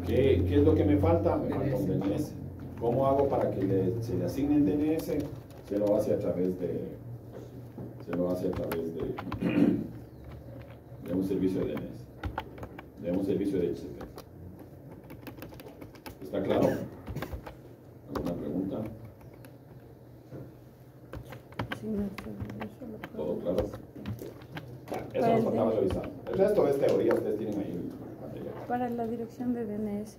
¿Qué es lo que me falta? Me falta un DNS. ¿Cómo hago para que se le asigne el DNS? Se lo hace a través de un servicio de DNS, de un servicio de HTTP. ¿Está claro? ¿Alguna pregunta? ¿Todo claro? Eso nos faltaba revisar. El resto es teoría, ustedes tienen ahí el material. Para la dirección de DNS,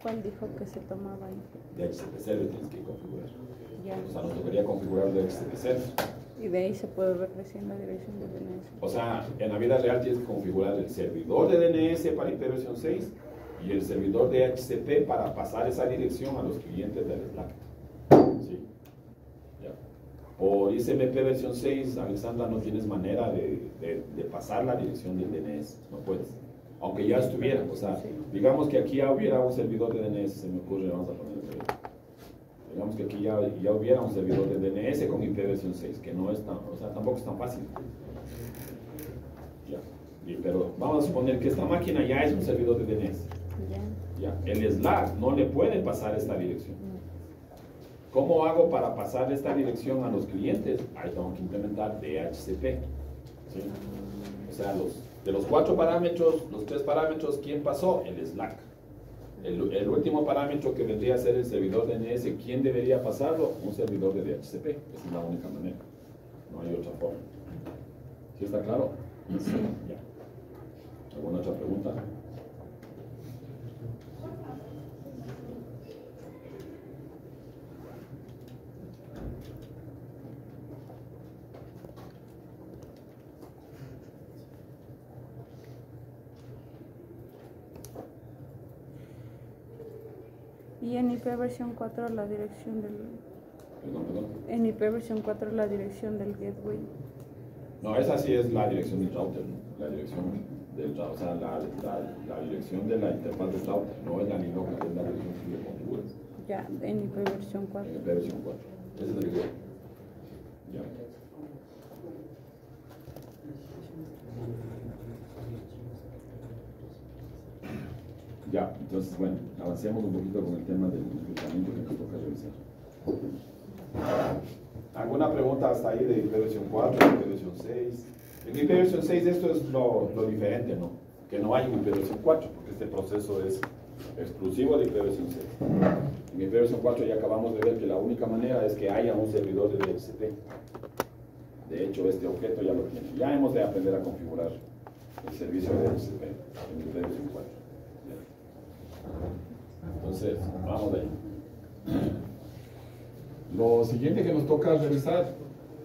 ¿cuál dijo que se tomaba ahí? De HTTP server tienes que configurar. Ya. O sea, nos tocaría configurar de HTTP server. Y de ahí se puede ver recién la dirección de DNS. O sea, en la vida real tienes que configurar el servidor de DNS para IPv6 y el servidor de HTTP para pasar esa dirección a los clientes del Slack. ¿Sí? Ya. Por ICMP versión 6, Alexandra, no tienes manera de pasar la dirección del DNS. No puedes. Aunque ya estuviera. O sea, digamos que aquí ya hubiera un servidor de DNS, se me ocurre, vamos a poner el servidor. Digamos que aquí ya hubiera un servidor de DNS con IPv6, que no es tan, o sea, tampoco es tan fácil. Ya. Pero vamos a suponer que esta máquina ya es un servidor de DNS. Ya. El Slack no le puede pasar esta dirección. ¿Cómo hago para pasar esta dirección a los clientes? Ahí tengo que implementar DHCP. ¿Sí? O sea, de los 4 parámetros, los 3 parámetros, ¿quién pasó? El Slack. El último parámetro que vendría a ser el servidor DNS, ¿quién debería pasarlo? Un servidor de DHCP. Esa es la única manera. No hay otra forma. ¿Sí está claro? Sí. Ya. ¿Alguna otra pregunta? Y en IP versión 4 la dirección del... Perdón. En IP versión 4 la dirección del gateway. No, esa sí es la dirección del router, ¿no? La dirección del router, o sea, la dirección de la interfaz del router, no es la ni loca, es la dirección que le configuras. Ya, en IP versión 4. En IP versión 4. Esa es la dirección. Ya. Ya, entonces, bueno, avancemos un poquito con el tema del reclutamiento que nos toca revisar. ¿Alguna pregunta hasta ahí de IP versión 4, IP versión 6? En IP versión 6 esto es lo diferente, ¿no? Que no hay un IP versión 4, porque este proceso es exclusivo de IP versión 6. En IP versión 4 ya acabamos de ver que la única manera es que haya un servidor de DHCP. De hecho, este objeto ya lo tiene. Ya hemos de aprender a configurar el servicio de DHCP en IP versión 4. Entonces, vamos de ahí. Lo siguiente que nos toca revisar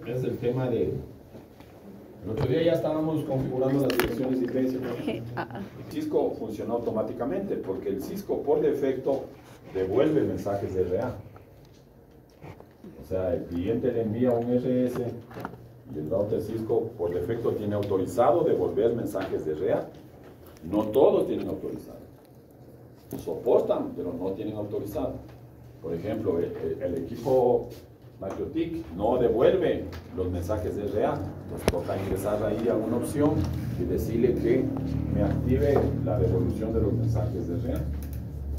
es el tema de... El otro día ya estábamos configurando las direcciones IP. El Cisco funciona automáticamente porque el Cisco por defecto devuelve mensajes de RA. O sea, el cliente le envía un RS y el router Cisco por defecto tiene autorizado devolver mensajes de RA. No todos tienen autorizado. Soportan, pero no tienen autorizado. Por ejemplo, el equipo MicroTik no devuelve los mensajes de RA. Nos toca ingresar ahí a una opción y decirle que me active la devolución de los mensajes de RA.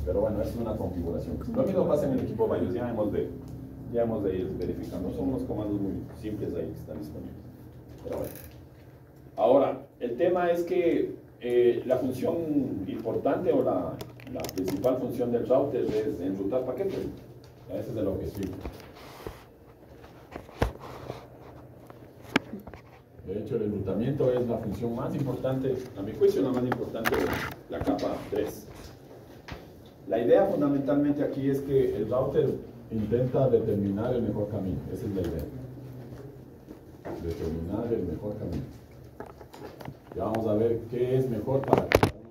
Pero bueno, es una configuración. Lo mismo pasa en el equipo BIOS, ya hemos de ir verificando. Son unos comandos muy simples ahí que están disponibles. Pero bueno. Ahora, el tema es que la función importante o la principal función del router es enrutar paquetes. Ese es el objetivo. De hecho, el enrutamiento es la función más importante, a mi juicio, la más importante de la capa 3. La idea fundamentalmente aquí es que el router intenta determinar el mejor camino. Esa es la idea. Determinar el mejor camino. Ya vamos a ver qué es mejor para cada uno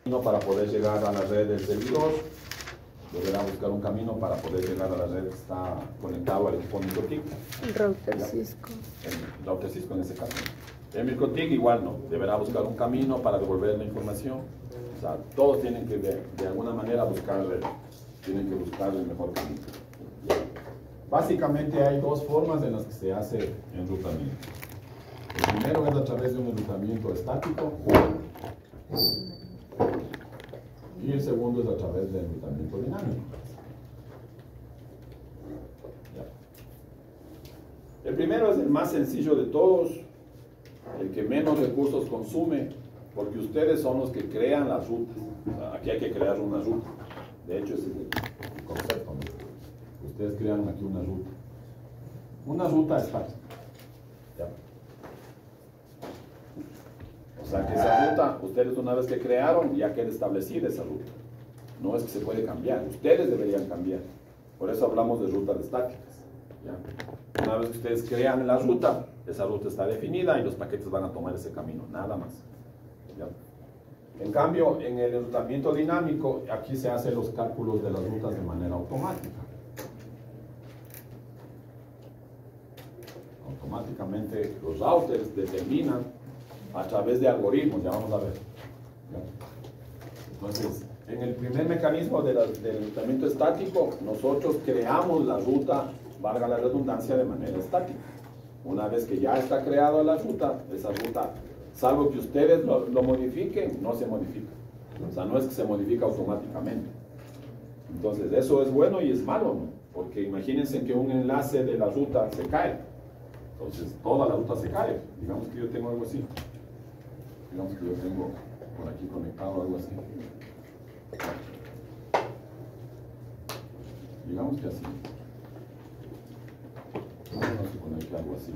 de los. Para poder llegar a la red del servidor, deberá buscar un camino para poder llegar a la red que está conectado al equipo MikroTik. El router Cisco. El router Cisco en ese caso. El MikroTik igual no, deberá buscar un camino para devolver la información. O sea, todos tienen que de alguna manera buscar el mejor camino. Básicamente hay dos formas en las que se hace enrutamiento. El primero es a través de un enrutamiento estático y el segundo es a través del enrutamiento dinámico. Ya. El primero es el más sencillo de todos, el que menos recursos consume, porque ustedes son los que crean las rutas. O sea, aquí hay que crear una ruta. De hecho, ese es el concepto, ¿no? Ustedes crean aquí una ruta. Una ruta estática. ¿Ya? O sea que esa ruta, ustedes una vez que crearon, ya queda establecida esa ruta. No es que se puede cambiar, ustedes deberían cambiar. Por eso hablamos de rutas estáticas. ¿Ya? Una vez que ustedes crean la ruta, esa ruta está definida y los paquetes van a tomar ese camino, nada más. ¿Ya? En cambio, en el enrutamiento dinámico, aquí se hacen los cálculos de las rutas de manera automática. Automáticamente los routers determinan a través de algoritmos, ya vamos a ver. ¿Ya? Entonces, en el primer mecanismo del enrutamiento estático, nosotros creamos la ruta, valga la redundancia, de manera estática. Una vez que ya está creada la ruta, esa ruta, salvo que ustedes lo modifiquen, no se modifica. O sea, no es que se modifica automáticamente. Entonces, eso es bueno y es malo, ¿no? Porque imagínense que un enlace de la ruta se cae. Entonces, toda la ruta se cae. Digamos que yo tengo algo así. Digamos que yo tengo por aquí conectado algo así. Digamos que así. Vamos a poner que algo así.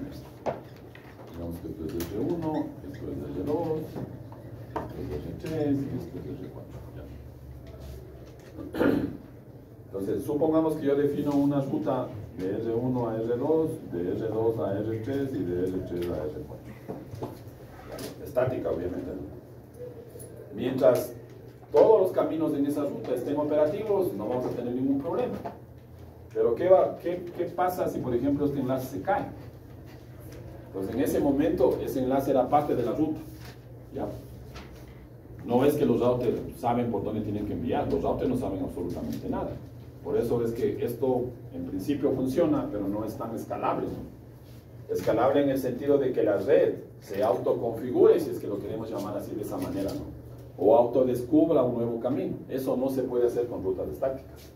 Digamos que esto es R1, esto es R2, esto es R3 y esto es R4. Ya. Entonces, supongamos que yo defino una ruta de R1 a R2, de R2 a R3 y de R3 a R4. Estática, obviamente, ¿no? Mientras todos los caminos en esa ruta estén operativos, no vamos a tener ningún problema. Pero ¿qué pasa si, por ejemplo, este enlace se cae? Pues en ese momento, ese enlace era parte de la ruta. ¿Ya? No es que los routers saben por dónde tienen que enviar, los routers no saben absolutamente nada. Por eso es que esto en principio funciona, pero no es tan escalable, ¿no? Escalable en el sentido de que la red se autoconfigure, si es que lo queremos llamar así de esa manera, ¿no? O autodescubra un nuevo camino. Eso no se puede hacer con rutas estáticas.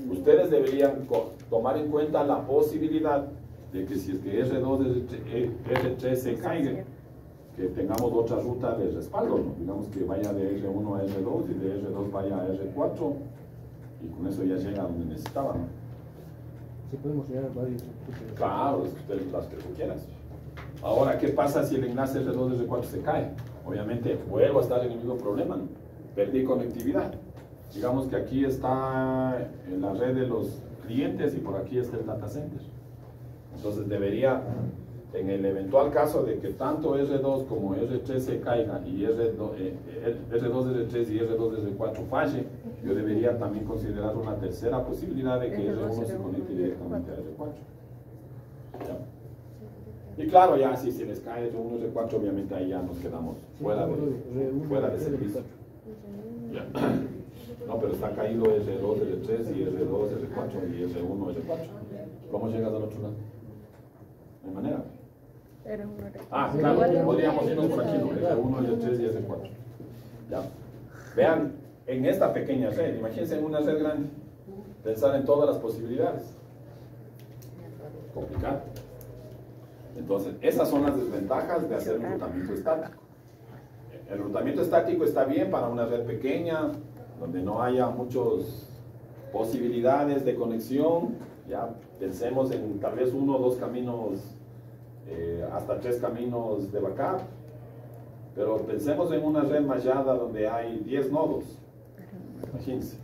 Ustedes deberían tomar en cuenta la posibilidad de que si es que R2, R3 se caiga, que tengamos otra ruta de respaldo, ¿no? Digamos que vaya de R1 a R2 y de R2 vaya a R4 y con eso ya llega a donde necesitaba, ¿no? Se podemos llegar a varios. Claro, las que tú quieras. Ahora, ¿qué pasa si el enlace R2, R4 se cae? Obviamente vuelvo a estar en el mismo problema, ¿no? Perdí conectividad. Digamos que aquí está en la red de los clientes y por aquí está el data center. Entonces debería, en el eventual caso de que tanto R2 como R3 se caigan y R2, R3 y R2, R4 falle, yo debería también considerar una tercera posibilidad de que R1 se conecte directamente a R4. ¿Ya? Y claro, ya si se les cae R1, R4, obviamente ahí ya nos quedamos fuera de servicio. ¿Ya? No, pero está caído R2, R3 y R2, R4 y R1, R4. ¿Cómo llegas al otro lado? De manera. Ah, claro, podríamos irnos por aquí, ¿no? R1, R3 y R4. ¿Ya? Vean, en esta pequeña red, imagínense en una red grande, pensar en todas las posibilidades. Complicado. Entonces, esas son las desventajas de hacer un enrutamiento estático. El enrutamiento estático está bien para una red pequeña, donde no haya muchas posibilidades de conexión. Ya pensemos en tal vez 1 o 2 caminos, hasta 3 caminos de backup. Pero pensemos en una red mallada donde hay 10 nodos. Imagínense.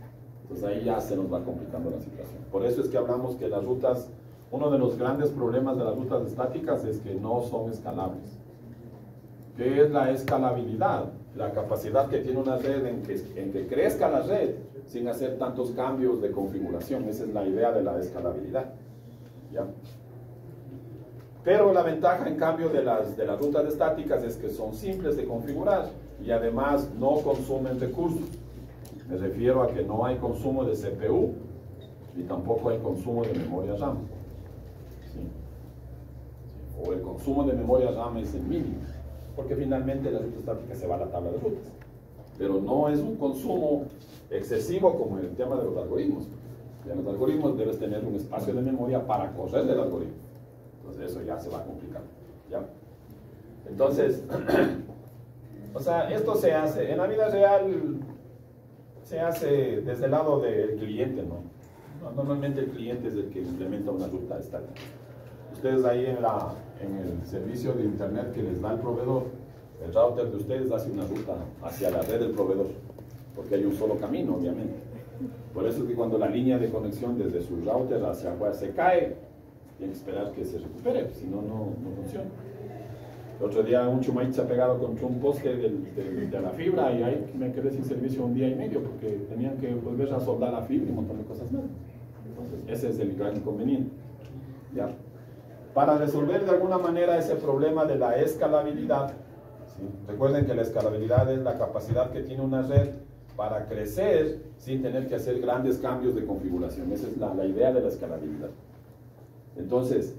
Entonces ahí ya se nos va complicando la situación. Por eso es que hablamos que las rutas, uno de los grandes problemas de las rutas estáticas es que no son escalables. ¿Qué es la escalabilidad? La capacidad que tiene una red en que crezca la red sin hacer tantos cambios de configuración. Esa es la idea de la escalabilidad. ¿Ya? Pero la ventaja, en cambio, de las rutas estáticas es que son simples de configurar y además no consumen recursos. Me refiero a que no hay consumo de CPU y tampoco hay consumo de memoria RAM. ¿sí? O el consumo de memoria RAM es el mínimo, porque finalmente la ruta estática se va a la tabla de rutas. Pero no es un consumo excesivo como el tema de los algoritmos. En los algoritmos debes tener un espacio de memoria para correr el algoritmo. Entonces eso ya se va a complicar. ¿Ya? Entonces, o sea, esto se hace, en la vida real se hace desde el lado del cliente, ¿no? Normalmente el cliente es el que implementa una ruta estática. Ustedes ahí en el servicio de internet que les da el proveedor, el router de ustedes hace una ruta hacia la red del proveedor, porque hay un solo camino, obviamente. Por eso es que cuando la línea de conexión desde su router hacia afuera se cae, tienen que esperar que se recupere, si no, no funciona. El otro día un chumait se ha pegado contra un poste de la fibra y ahí me quedé sin servicio un día y medio porque tenían que volver a soldar la fibra y un montón de cosas más. Entonces, ese es el gran inconveniente. ¿Ya? Para resolver de alguna manera ese problema de la escalabilidad, ¿sí? Recuerden que la escalabilidad es la capacidad que tiene una red para crecer sin tener que hacer grandes cambios de configuración. Esa es la idea de la escalabilidad. Entonces,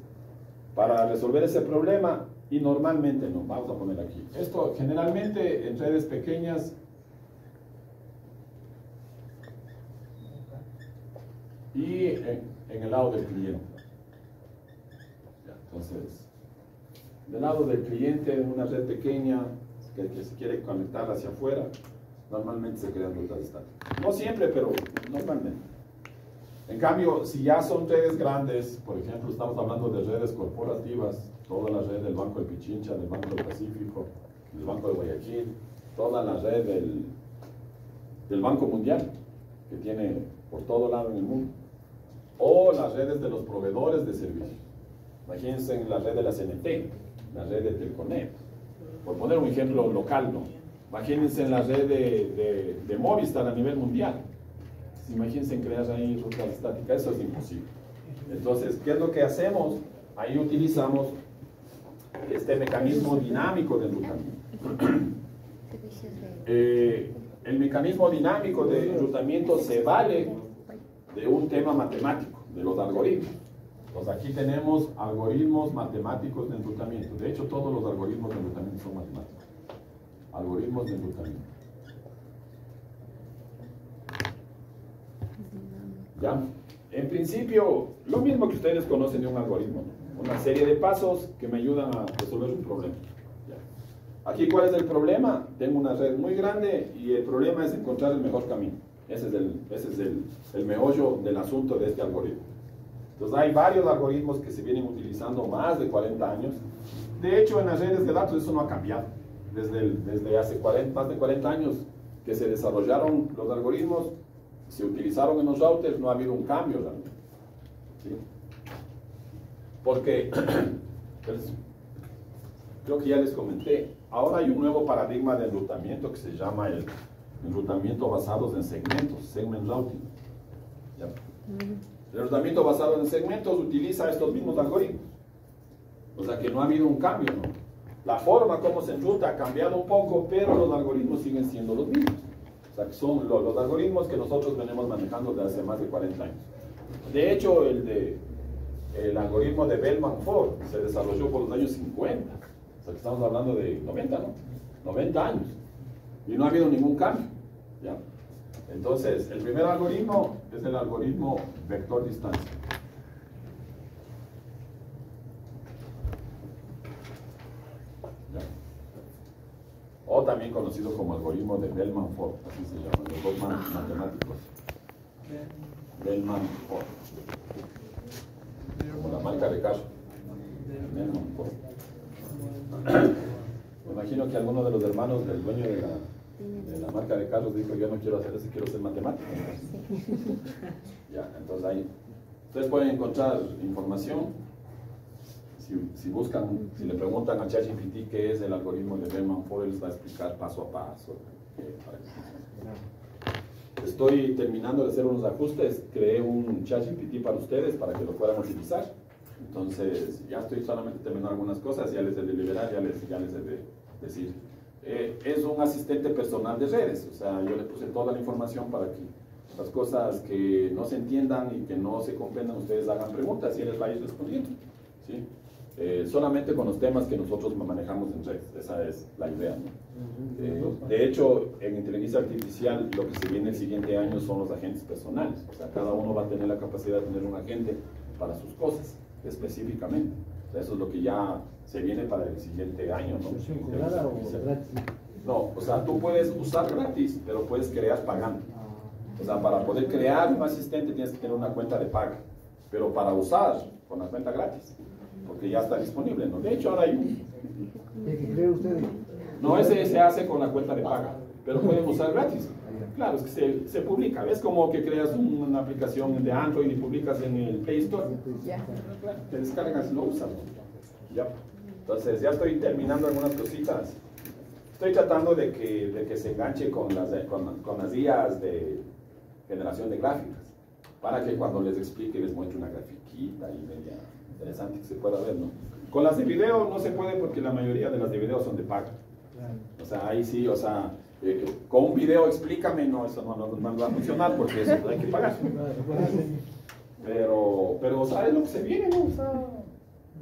para resolver ese problema, y normalmente no, vamos a poner aquí, esto generalmente en redes pequeñas y en el lado del cliente. Ya, entonces, del lado del cliente, en una red pequeña que se quiere conectar hacia afuera, normalmente se crean rutas estáticas. No siempre, pero normalmente. En cambio, si ya son redes grandes, por ejemplo, estamos hablando de redes corporativas, toda la red del Banco de Pichincha, del Banco del Pacífico, del Banco de Guayaquil, toda la red del Banco Mundial, que tiene por todo lado en el mundo, o las redes de los proveedores de servicios. Imagínense en la red de la CNT, la red de Telconet, por poner un ejemplo local, ¿no? Imagínense en la red de Movistar a nivel mundial. Imagínense en crear ahí rutas estáticas, eso es imposible. Entonces, ¿qué es lo que hacemos? Ahí utilizamos este mecanismo dinámico de enrutamiento. El mecanismo dinámico de enrutamiento se vale de un tema matemático, de los algoritmos. Pues aquí tenemos algoritmos matemáticos de enrutamiento. De hecho, todos los algoritmos de enrutamiento son matemáticos. Algoritmos de enrutamiento. ¿Ya? En principio, lo mismo que ustedes conocen de un algoritmo, ¿no? Una serie de pasos que me ayudan a resolver un problema. ¿Ya? Aquí, ¿cuál es el problema? Tengo una red muy grande y el problema es encontrar el mejor camino. Ese es el meollo del asunto de este algoritmo. Entonces, hay varios algoritmos que se vienen utilizando más de 40 años. De hecho, en las redes de datos eso no ha cambiado. Desde hace más de 40 años que se desarrollaron los algoritmos, se utilizaron en los routers, no ha habido un cambio realmente. ¿Sí? Porque, creo que ya les comenté, ahora hay un nuevo paradigma de enrutamiento que se llama el enrutamiento basado en segmentos, segment routing. ¿Ya? El enrutamiento basado en segmentos utiliza estos mismos algoritmos. O sea que no ha habido un cambio, ¿no? La forma como se enruta ha cambiado un poco, pero los algoritmos siguen siendo los mismos. O sea que son los algoritmos que nosotros venimos manejando desde hace más de 40 años. De hecho, el algoritmo de Bellman-Ford se desarrolló por los años 50. O sea que estamos hablando de 90, ¿no? 90 años. Y no ha habido ningún cambio. ¿Ya? Entonces, el primer algoritmo es el algoritmo vector distancia. ¿Ya? O también conocido como algoritmo de Bellman-Ford, así se llama, los dos matemáticos. Bellman-Ford. Como la marca de carro. Bellman-Ford. Me imagino que alguno de los hermanos del dueño de la marca de carros dijo: yo no quiero hacer eso, quiero ser matemático. Ya, entonces ahí ustedes pueden encontrar información. Si buscan, si le preguntan a ChatGPT qué es el algoritmo de Bellman-Ford, les va a explicar paso a paso. Estoy terminando de hacer unos ajustes, creé un ChatGPT para ustedes para que lo puedan utilizar. Entonces, ya estoy solamente terminando algunas cosas, ya les he de liberar, ya les he de decir. Es un asistente personal de redes, o sea, yo le puse toda la información para que las cosas que no se entiendan y que no se comprendan, ustedes hagan preguntas y él les va a ir respondiendo. ¿sí? Solamente con los temas que nosotros manejamos en redes, esa es la idea, ¿no? De hecho, en inteligencia artificial lo que se viene el siguiente año son los agentes personales, o sea, cada uno va a tener la capacidad de tener un agente para sus cosas, específicamente. O sea, eso es lo que ya se viene para el siguiente año, ¿no? ¿Versión cobrada o gratis? No, o sea, tú puedes usar gratis, pero puedes crear pagando. O sea, para poder crear un asistente tienes que tener una cuenta de paga, pero para usar con la cuenta gratis, porque ya está disponible, ¿no? De hecho, ahora hay un... ¿El que cree usted? No, ese se hace con la cuenta de paga, pero pueden usar gratis. Claro, es que se publica. Es como que creas una aplicación de Android y publicas en el Play Store. Ya. Te descargas y lo usas. Ya. Entonces, ya estoy terminando algunas cositas. Estoy tratando de que se enganche con las guías de generación de gráficas, para que cuando les explique les muestre una grafiquita y media interesante que se pueda ver, ¿no? Con las de video no se puede porque la mayoría de las de video son de paga. O sea, ahí sí, o sea, con un video explícame, no, eso no va a funcionar porque eso hay que pagar. Pero, o sea, es lo que se viene, ¿no? O sea,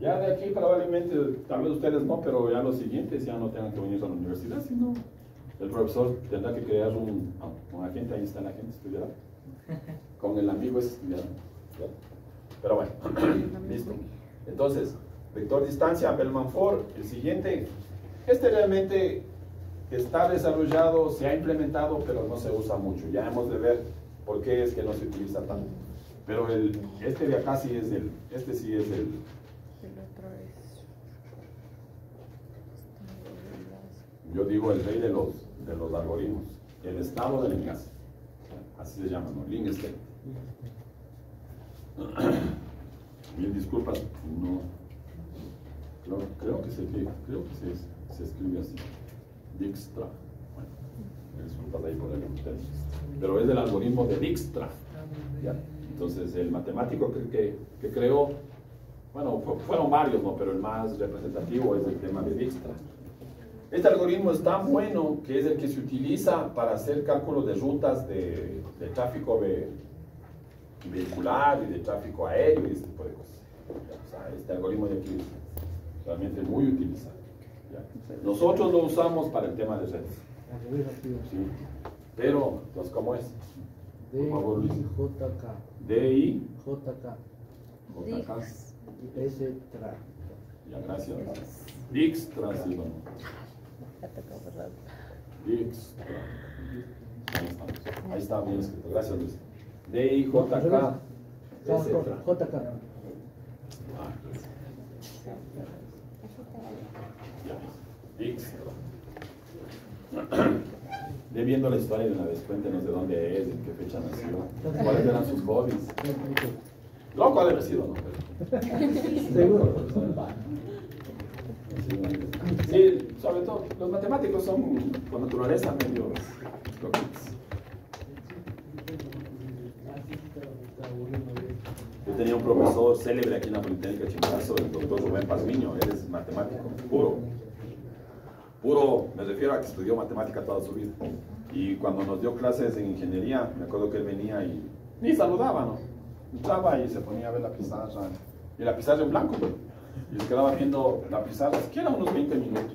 ya de aquí probablemente, tal vez ustedes no, pero ya los siguientes ya no tengan que venir a la universidad, sino el profesor tendrá que crear un agente, ahí está el agente, estudiará. Con el amigo es estudiará. ¿Ya? Pero bueno, listo. Entonces, vector distancia, Bellman Ford, el siguiente. Este realmente está desarrollado, se ha implementado, pero no se usa mucho. Ya hemos de ver por qué es que no se utiliza tanto. Pero este de acá sí es este sí es el... Yo digo el rey de los algoritmos, el estado del enlace. Así se llama, ¿no? Link state. Mil disculpas, no. Creo que se escribe así. Dijkstra. Bueno, disculpas ahí por el ustedes. Pero es del algoritmo de Dijkstra. ¿Ya? Entonces, el matemático que creó, bueno, fueron varios, ¿no? Pero el más representativo es el tema de Dijkstra. Este algoritmo es tan bueno que es el que se utiliza para hacer cálculos de rutas de tráfico vehicular y de tráfico aéreo y ese tipo de cosas. O sea, este algoritmo de aquí es realmente muy utilizado. ¿Ya? Nosotros lo usamos para el tema de redes. ¿Sí? Pero, entonces, ¿cómo es? Por favor, Luis. D-I-J-K. JK. S-Tra. Ya, gracias. Dijkstra, sí, bueno. Dijkstra. Ahí está bien escrito. Gracias, Luis. D-I-J-K. S-Tra. J-K. Dijkstra. Ve viendo la historia de una vez, cuéntenos de dónde es, en qué fecha nació, cuáles eran sus hobbies. Loco ha de haber sido, ¿no? Seguro. Sí, sobre todo, los matemáticos son por naturaleza medio loquitos. Yo tenía un profesor célebre aquí en la Politécnica Chimborazo, el doctor Rubén Pazmiño, él es matemático puro. Puro, me refiero a que estudió matemática toda su vida. Y cuando nos dio clases en ingeniería, me acuerdo que él venía y ni saludaba, ¿no? Entraba y se ponía a ver la pizarra, y la pizarra en blanco, ¿no? Y se quedaba viendo la pizarra, siquiera unos 20 minutos.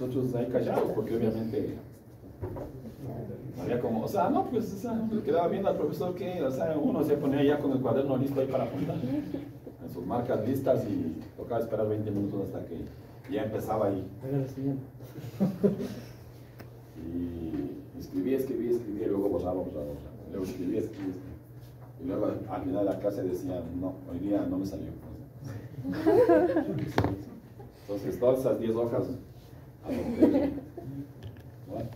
Nosotros ahí callados, porque obviamente había como, o sea, no, pues, o sea, me quedaba viendo al profesor que, o sea, uno se ponía ya con el cuaderno listo ahí para apuntar, en sus marcas listas y tocaba esperar 20 minutos hasta que ya empezaba ahí. Y escribía, y luego borraba. Luego escribía. Y luego al final de la clase decía, no, hoy día no me salió. Entonces todas esas 10 hojas, bueno,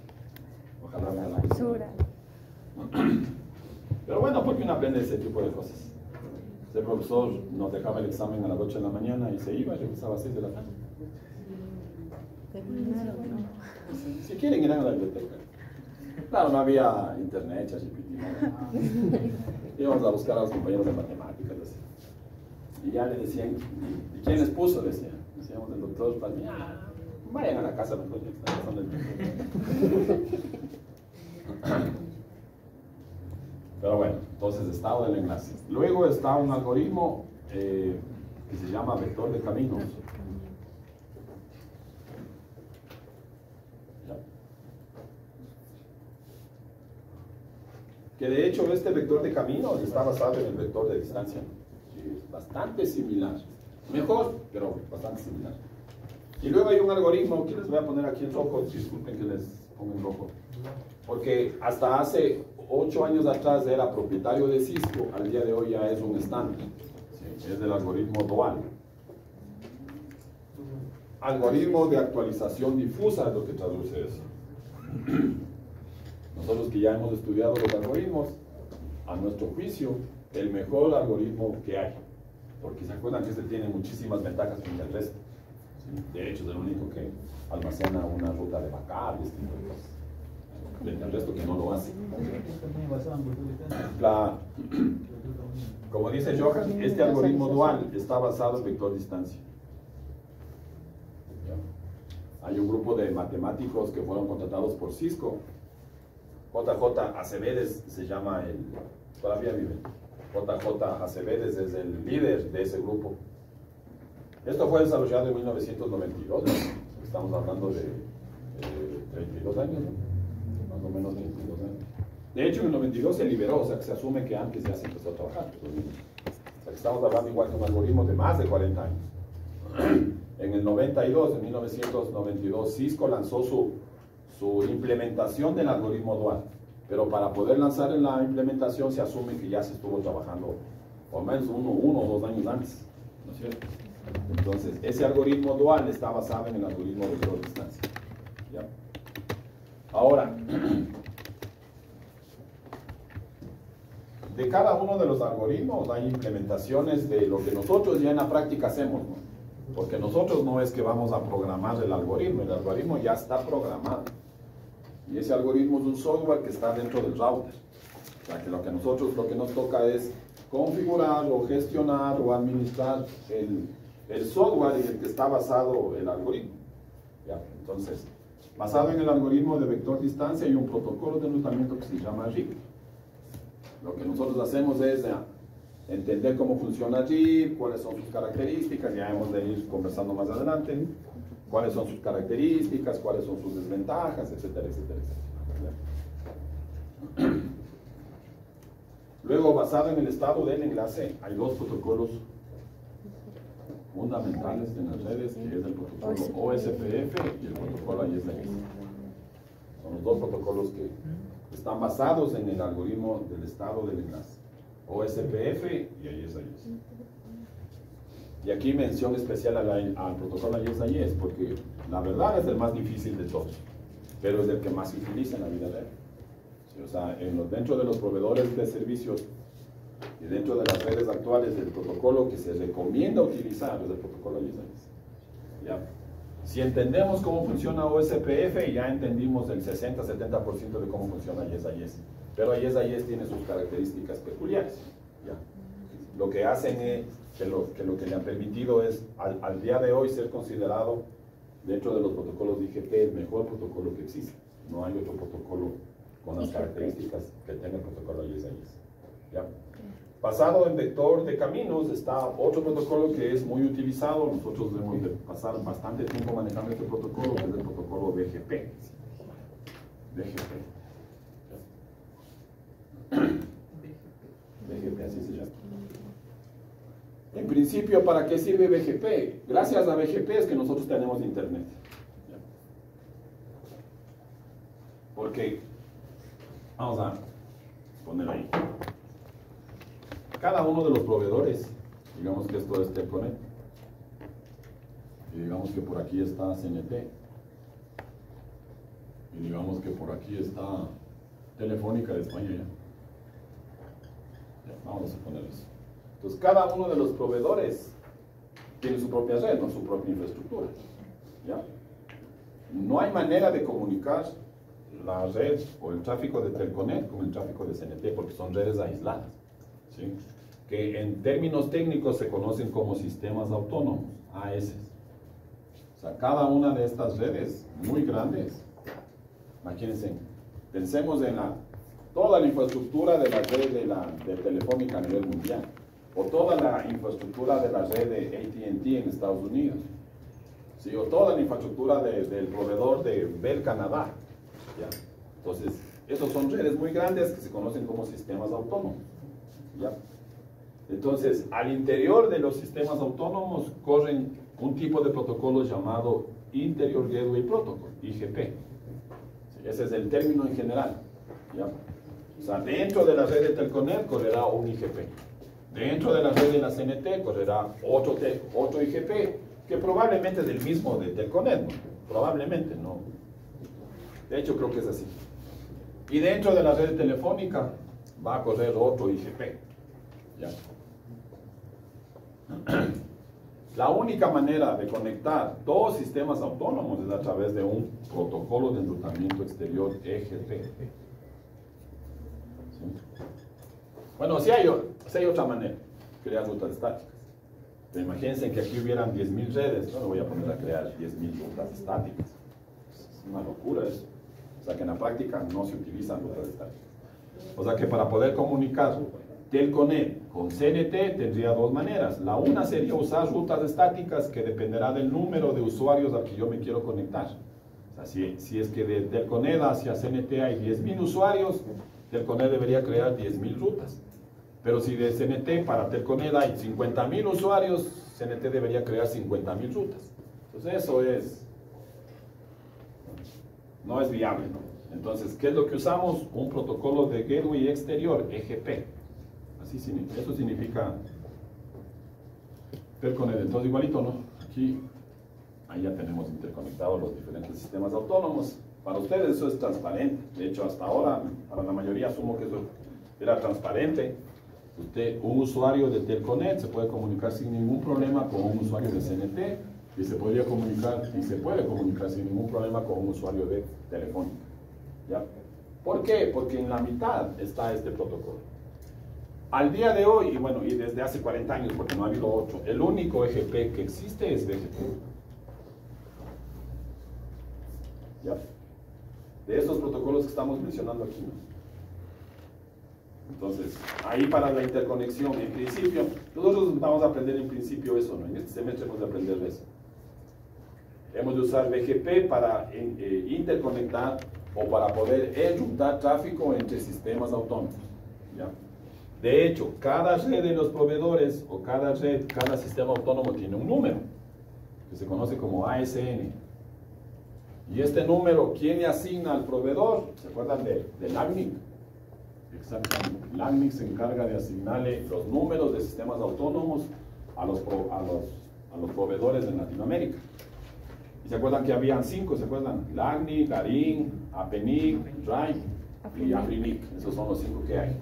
ojalá me la basura. Pero bueno, porque uno aprende ese tipo de cosas. Ese profesor nos dejaba el examen a las 8 de la mañana y se iba y regresaba a las 6 de la tarde. Si quieren ir a la biblioteca. Claro, no había internet, ChatGPT, nada. Íbamos a buscar a los compañeros de matemáticas, así. Y ya le decían, ¿y quién les puso? Decíamos el doctor Pazmiño, vayan a la casa mejor, ya está pasando el tiempo. Pero bueno, entonces estado del enlace. Luego está un algoritmo que se llama vector de caminos. ¿Ya? Que de hecho este vector de caminos está basado en el vector de distancia. Sí, es bastante similar. Mejor, pero bastante similar. Y luego hay un algoritmo que les voy a poner aquí en rojo, disculpen que les ponga en rojo, porque hasta hace 8 años atrás era propietario de Cisco, al día de hoy ya es un estándar, ¿sí? Es del algoritmo dual. Algoritmo de actualización difusa es lo que traduce eso. Nosotros que ya hemos estudiado los algoritmos, a nuestro juicio, el mejor algoritmo que hay, porque se acuerdan que este tiene muchísimas ventajas frente al resto. De hecho, es el único que almacena una ruta de backup, distinto de cosas. Frente al resto que no lo hace. Como dice Johan, este algoritmo dual está basado en vector distancia. ¿Ya? Hay un grupo de matemáticos que fueron contratados por Cisco. JJ Acevedes se llama todavía vive. JJ Acevedes es el líder de ese grupo. Esto fue desarrollado en 1992, estamos hablando de 32 años, ¿no? Más o menos 22 años. De hecho, en el 92 se liberó, o sea que se asume que antes ya se empezó a trabajar. O sea que estamos hablando igual de un algoritmo de más de 40 años. En el 92, en 1992, Cisco lanzó su implementación del algoritmo dual, pero para poder lanzar en la implementación se asume que ya se estuvo trabajando por lo menos uno o 2 años antes, ¿no es cierto? Entonces, ese algoritmo dual está basado en el algoritmo de vector distancia. ¿Ya? Ahora, de cada uno de los algoritmos hay implementaciones de lo que nosotros ya en la práctica hacemos, ¿no? Porque nosotros no es que vamos a programar el algoritmo ya está programado. Y ese algoritmo es un software que está dentro del router. O sea, que lo que nos toca es configurar o gestionar o administrar el software en el que está basado el algoritmo. ¿Ya? Entonces, basado en el algoritmo de vector distancia hay un protocolo de enrutamiento que se llama RIP. Lo que nosotros hacemos es entender cómo funciona RIP, cuáles son sus características, ya hemos de ir conversando más adelante, cuáles son sus características, cuáles son sus desventajas, etcétera, etcétera, etcétera. Luego, basado en el estado del enlace, hay 2 protocolos fundamentales en las redes, que es el protocolo OSPF y el protocolo ISIS. Son los 2 protocolos que están basados en el algoritmo del estado del enlace, OSPF y ISIS. Y aquí mención especial al protocolo ISIS, porque la verdad es el más difícil de todos, pero es el que más se utiliza en la vida real. Sí, o sea, dentro de los proveedores de servicios y dentro de las redes actuales, el protocolo que se recomienda utilizar es el protocolo ISIS. ¿Ya? Si entendemos cómo funciona OSPF, ya entendimos el 60-70% de cómo funciona ISIS. Pero ISIS tiene sus características peculiares. ¿Ya? Lo que hacen es que lo que le han permitido es, al día de hoy, ser considerado dentro de los protocolos de IGP el mejor protocolo que existe. No hay otro protocolo con las características que tenga el protocolo ISIS. ¿Ya? Basado en vector de caminos está otro protocolo que es muy utilizado. Nosotros debemos de pasar bastante tiempo manejando este protocolo, que es el protocolo BGP. BGP. BGP, así se llama. En principio, ¿para qué sirve BGP? Gracias a BGP es que nosotros tenemos internet. ¿Ya? Porque, vamos a poner ahí. Cada uno de los proveedores, digamos que esto es Telconet, y digamos que por aquí está CNT, y digamos que por aquí está Telefónica de España. Ya, vamos a poner eso. Entonces, cada uno de los proveedores tiene su propia red, no su propia infraestructura. ¿Ya? No hay manera de comunicar la red o el tráfico de Telconet con el tráfico de CNT porque son redes aisladas. ¿Sí? Que en términos técnicos se conocen como sistemas autónomos, AS. O sea, cada una de estas redes muy grandes, imagínense, pensemos en toda la infraestructura de la red de Telefónica a nivel mundial. o toda la infraestructura de la red de AT&T en Estados Unidos, ¿sí? O toda la infraestructura del proveedor de Bell Canadá, ¿ya? Entonces, esos son redes muy grandes que se conocen como sistemas autónomos, ¿ya? Entonces, al interior de los sistemas autónomos corren un tipo de protocolo llamado Interior Gateway Protocol, IGP. ¿Sí? Ese es el término en general, ¿ya? O sea, dentro de la red de Telconet correrá un IGP. Dentro de la red de la CNT correrá otro IGP, que probablemente es el mismo de Telconet, ¿no? Probablemente, no. De hecho, creo que es así. Y dentro de la red telefónica va a correr otro IGP. ¿Ya? La única manera de conectar dos sistemas autónomos es a través de un protocolo de enrutamiento exterior EGP. ¿Sí? Bueno, si hay otra manera, crear rutas estáticas. Pero imagínense que aquí hubieran 10.000 redes, no me voy a poner a crear 10.000 rutas estáticas. Es una locura eso. O sea que en la práctica no se utilizan rutas estáticas. O sea que para poder comunicar Telconet con CNT tendría dos maneras. La una sería usar rutas estáticas que dependerá del número de usuarios al que yo me quiero conectar. O sea, si es que de Telconet hacia CNT hay 10.000 usuarios, Telconet debería crear 10.000 rutas. Pero si de CNT para Telconet hay 50.000 usuarios, CNT debería crear 50.000 rutas. Entonces eso no es viable, ¿no? Entonces, ¿qué es lo que usamos? Un protocolo de Gateway Exterior, EGP. Eso significa Telconet. Entonces, igualito, ¿no? Aquí, ahí ya tenemos interconectados los diferentes sistemas autónomos. Para ustedes eso es transparente. De hecho, hasta ahora, para la mayoría asumo que eso era transparente. Un usuario de Telconet se puede comunicar sin ningún problema con un usuario de CNT y se puede comunicar sin ningún problema con un usuario de Telefónica. ¿Ya? ¿Por qué? Porque en la mitad está este protocolo. Al día de hoy, y desde hace 40 años, porque no ha habido otro, el único EGP que existe es BGP. ¿Ya? De estos protocolos que estamos mencionando aquí, ¿no? Entonces, ahí para la interconexión, en principio, nosotros vamos a aprender en principio eso, ¿no? En este semestre hemos de aprender eso. Hemos de usar BGP para interconectar o para poder enrutar tráfico entre sistemas autónomos, ¿ya? De hecho, cada red de los proveedores o cada sistema autónomo tiene un número que se conoce como ASN. Y este número, ¿quién le asigna al proveedor? ¿Se acuerdan de LACNIC? Exactamente. LACNIC se encarga de asignarle los números de sistemas autónomos a los proveedores en Latinoamérica. Y se acuerdan que habían 5, ¿se acuerdan? LACNIC, ARIN, APNIC, RAI y AFRINIC. Esos son los 5 que hay.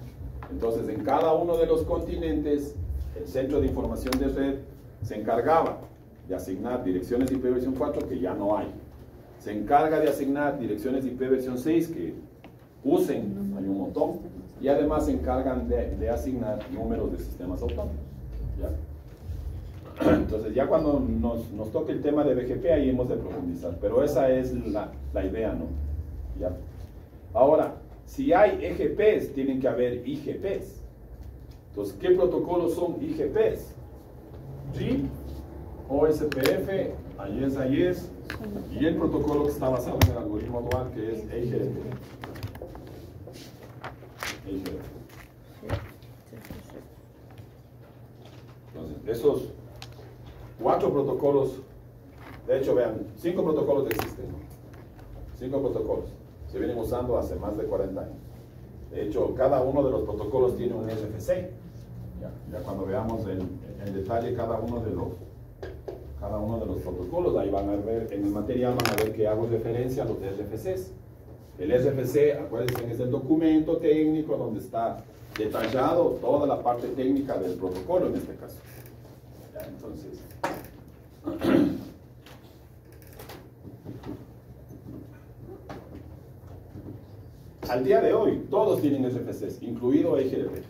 Entonces, en cada uno de los continentes, el Centro de Información de Red se encargaba de asignar direcciones IP versión 4 que ya no hay. Se encarga de asignar direcciones IP versión 6 que usen, hay un montón, y además se encargan de asignar números de sistemas autónomos. ¿Ya? Entonces, ya cuando nos toque el tema de BGP, ahí hemos de profundizar, pero esa es la idea, ¿no? ¿Ya? Ahora, si hay EGPs, tienen que haber IGPs. Entonces, ¿qué protocolos son IGPs? RIP, OSPF, AES, y el protocolo que está basado en el algoritmo dual, que es EIGRP. Entonces, esos 4 protocolos, de hecho, vean, 5 protocolos existen, ¿no? 5 protocolos. Se vienen usando hace más de 40 años. De hecho, cada uno de los protocolos tiene un RFC. Ya cuando veamos en detalle cada uno de los protocolos, ahí van a ver, en el material van a ver que hago referencia a los RFCs. El RFC, acuérdense, es el documento técnico donde está detallado toda la parte técnica del protocolo en este caso. Ya, entonces... Al día de hoy, todos tienen RFCs, incluido EIGRP.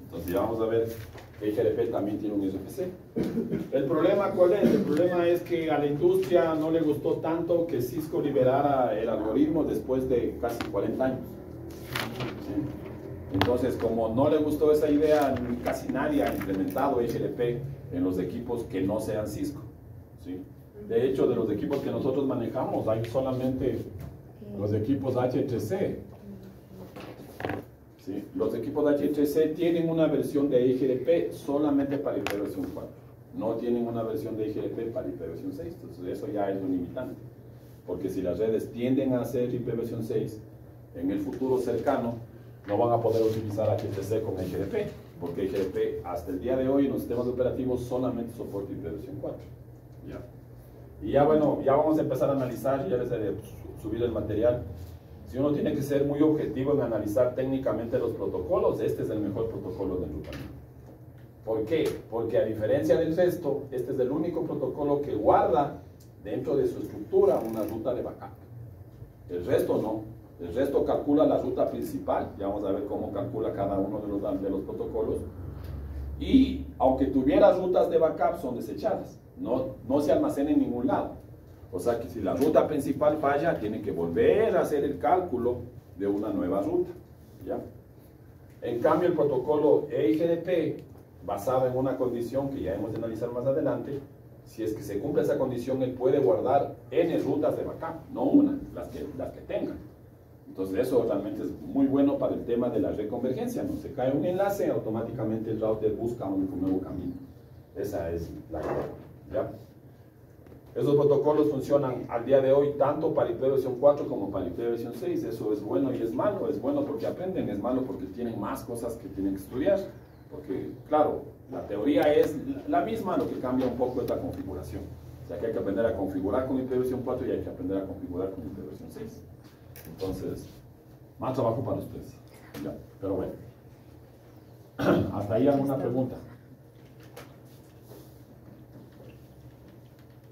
Entonces ya vamos a ver que EIGRP también tiene un RFC. ¿El problema cuál es? El problema es que a la industria no le gustó tanto que Cisco liberara el algoritmo después de casi 40 años. ¿Sí? Entonces, como no le gustó esa idea, casi nadie ha implementado HLP en los equipos que no sean Cisco, ¿sí? De hecho, de los equipos que nosotros manejamos, hay solamente los equipos HTC. ¿Sí? Los equipos HTC tienen una versión de IGRP solamente para IP versión 4. No tienen una versión de IGRP para IP versión 6. Entonces eso ya es un limitante. Porque si las redes tienden a hacer IP versión 6, en el futuro cercano no van a poder utilizar HTC con IGRP. Porque IGRP hasta el día de hoy en los sistemas operativos solamente soporta IP versión 4. ¿Ya? Y ya bueno, ya vamos a empezar a analizar, ya les haré subir el material. Si uno tiene que ser muy objetivo en analizar técnicamente los protocolos, este es el mejor protocolo de enrutamiento. ¿Por qué? Porque a diferencia del resto, este es el único protocolo que guarda dentro de su estructura una ruta de backup. El resto no. El resto calcula la ruta principal. Ya vamos a ver cómo calcula cada uno de los protocolos. Y aunque tuviera rutas de backup, son desechadas. No se almacena en ningún lado. O sea que si la ruta principal falla, tiene que volver a hacer el cálculo de una nueva ruta, ¿ya? En cambio, el protocolo EIGRP, basado en una condición que ya hemos de analizar más adelante, si es que se cumple esa condición, él puede guardar N rutas de backup, no una, las que tenga. Entonces eso realmente es muy bueno para el tema de la reconvergencia, ¿no? Se cae un enlace, automáticamente el router busca un nuevo camino. Esa es la idea, ¿ya? Esos protocolos funcionan al día de hoy tanto para IP versión 4 como para IP versión 6. Eso es bueno y es malo. Es bueno porque aprenden, es malo porque tienen más cosas que tienen que estudiar. Porque, claro, la teoría es la misma, lo que cambia un poco es la configuración. O sea que hay que aprender a configurar con IP versión 4 y hay que aprender a configurar con IP versión 6. Entonces, más trabajo para ustedes. Ya, pero bueno. ¿Hasta ahí alguna pregunta?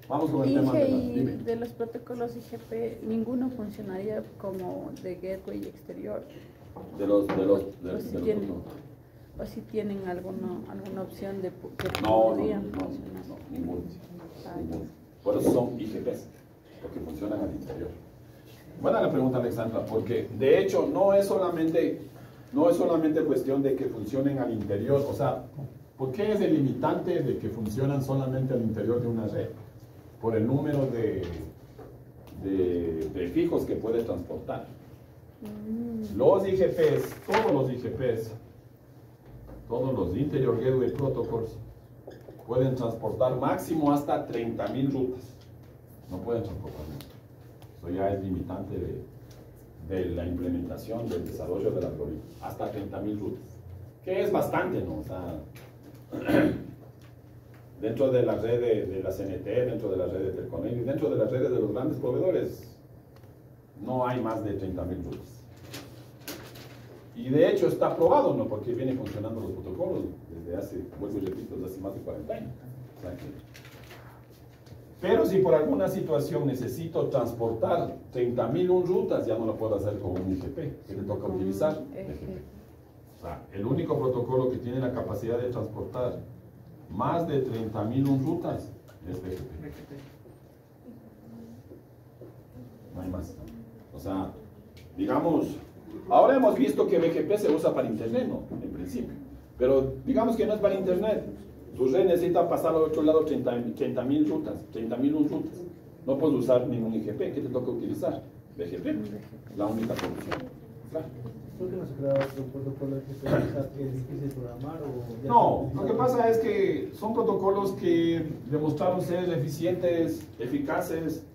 Vamos con el tema de los protocolos IGP, ninguno funcionaría como de gateway exterior. O si tienen alguna opción de que podrían funcionar. No, ninguno. Por eso son IGPs, porque funcionan al interior. Buena la pregunta, Alexandra, porque de hecho no es solamente cuestión de que funcionen al interior. O sea, ¿por qué es el limitante de que funcionan solamente al interior de una red? Por el número de fijos que puede transportar. Los IGPs, todos los Interior Gateway Protocols, pueden transportar máximo hasta 30.000 rutas. No pueden transportar más. Eso ya es limitante de la implementación, del desarrollo del algoritmo. Hasta 30.000 rutas. Que es bastante, ¿no? O sea, dentro de la red de la CNT, dentro de la red de Telconet y dentro de las redes de los grandes proveedores, no hay más de 30.000 rutas. Y de hecho está aprobado, ¿no? Porque vienen funcionando los protocolos desde hace, vuelvo y repito, desde hace más de 40 años. O sea pero si por alguna situación necesito transportar 30.001 rutas, ya no lo puedo hacer con un IGP. ¿Qué le toca utilizar? BGP. O sea, el único protocolo que tiene la capacidad de transportar más de 30.001 rutas es BGP. No hay más. O sea, digamos, ahora hemos visto que BGP se usa para Internet, ¿no? En principio. Pero digamos que no es para Internet. Tu red necesita pasar al otro lado 30.000 rutas, 30.001 rutas. No puedes usar ningún IGP. ¿Qué te toca utilizar? BGP. La única solución. Claro. ¿Por qué no se crea otro protocolo que es difícil de programar? No, lo que pasa es que son protocolos que demostraron ser eficientes, eficaces,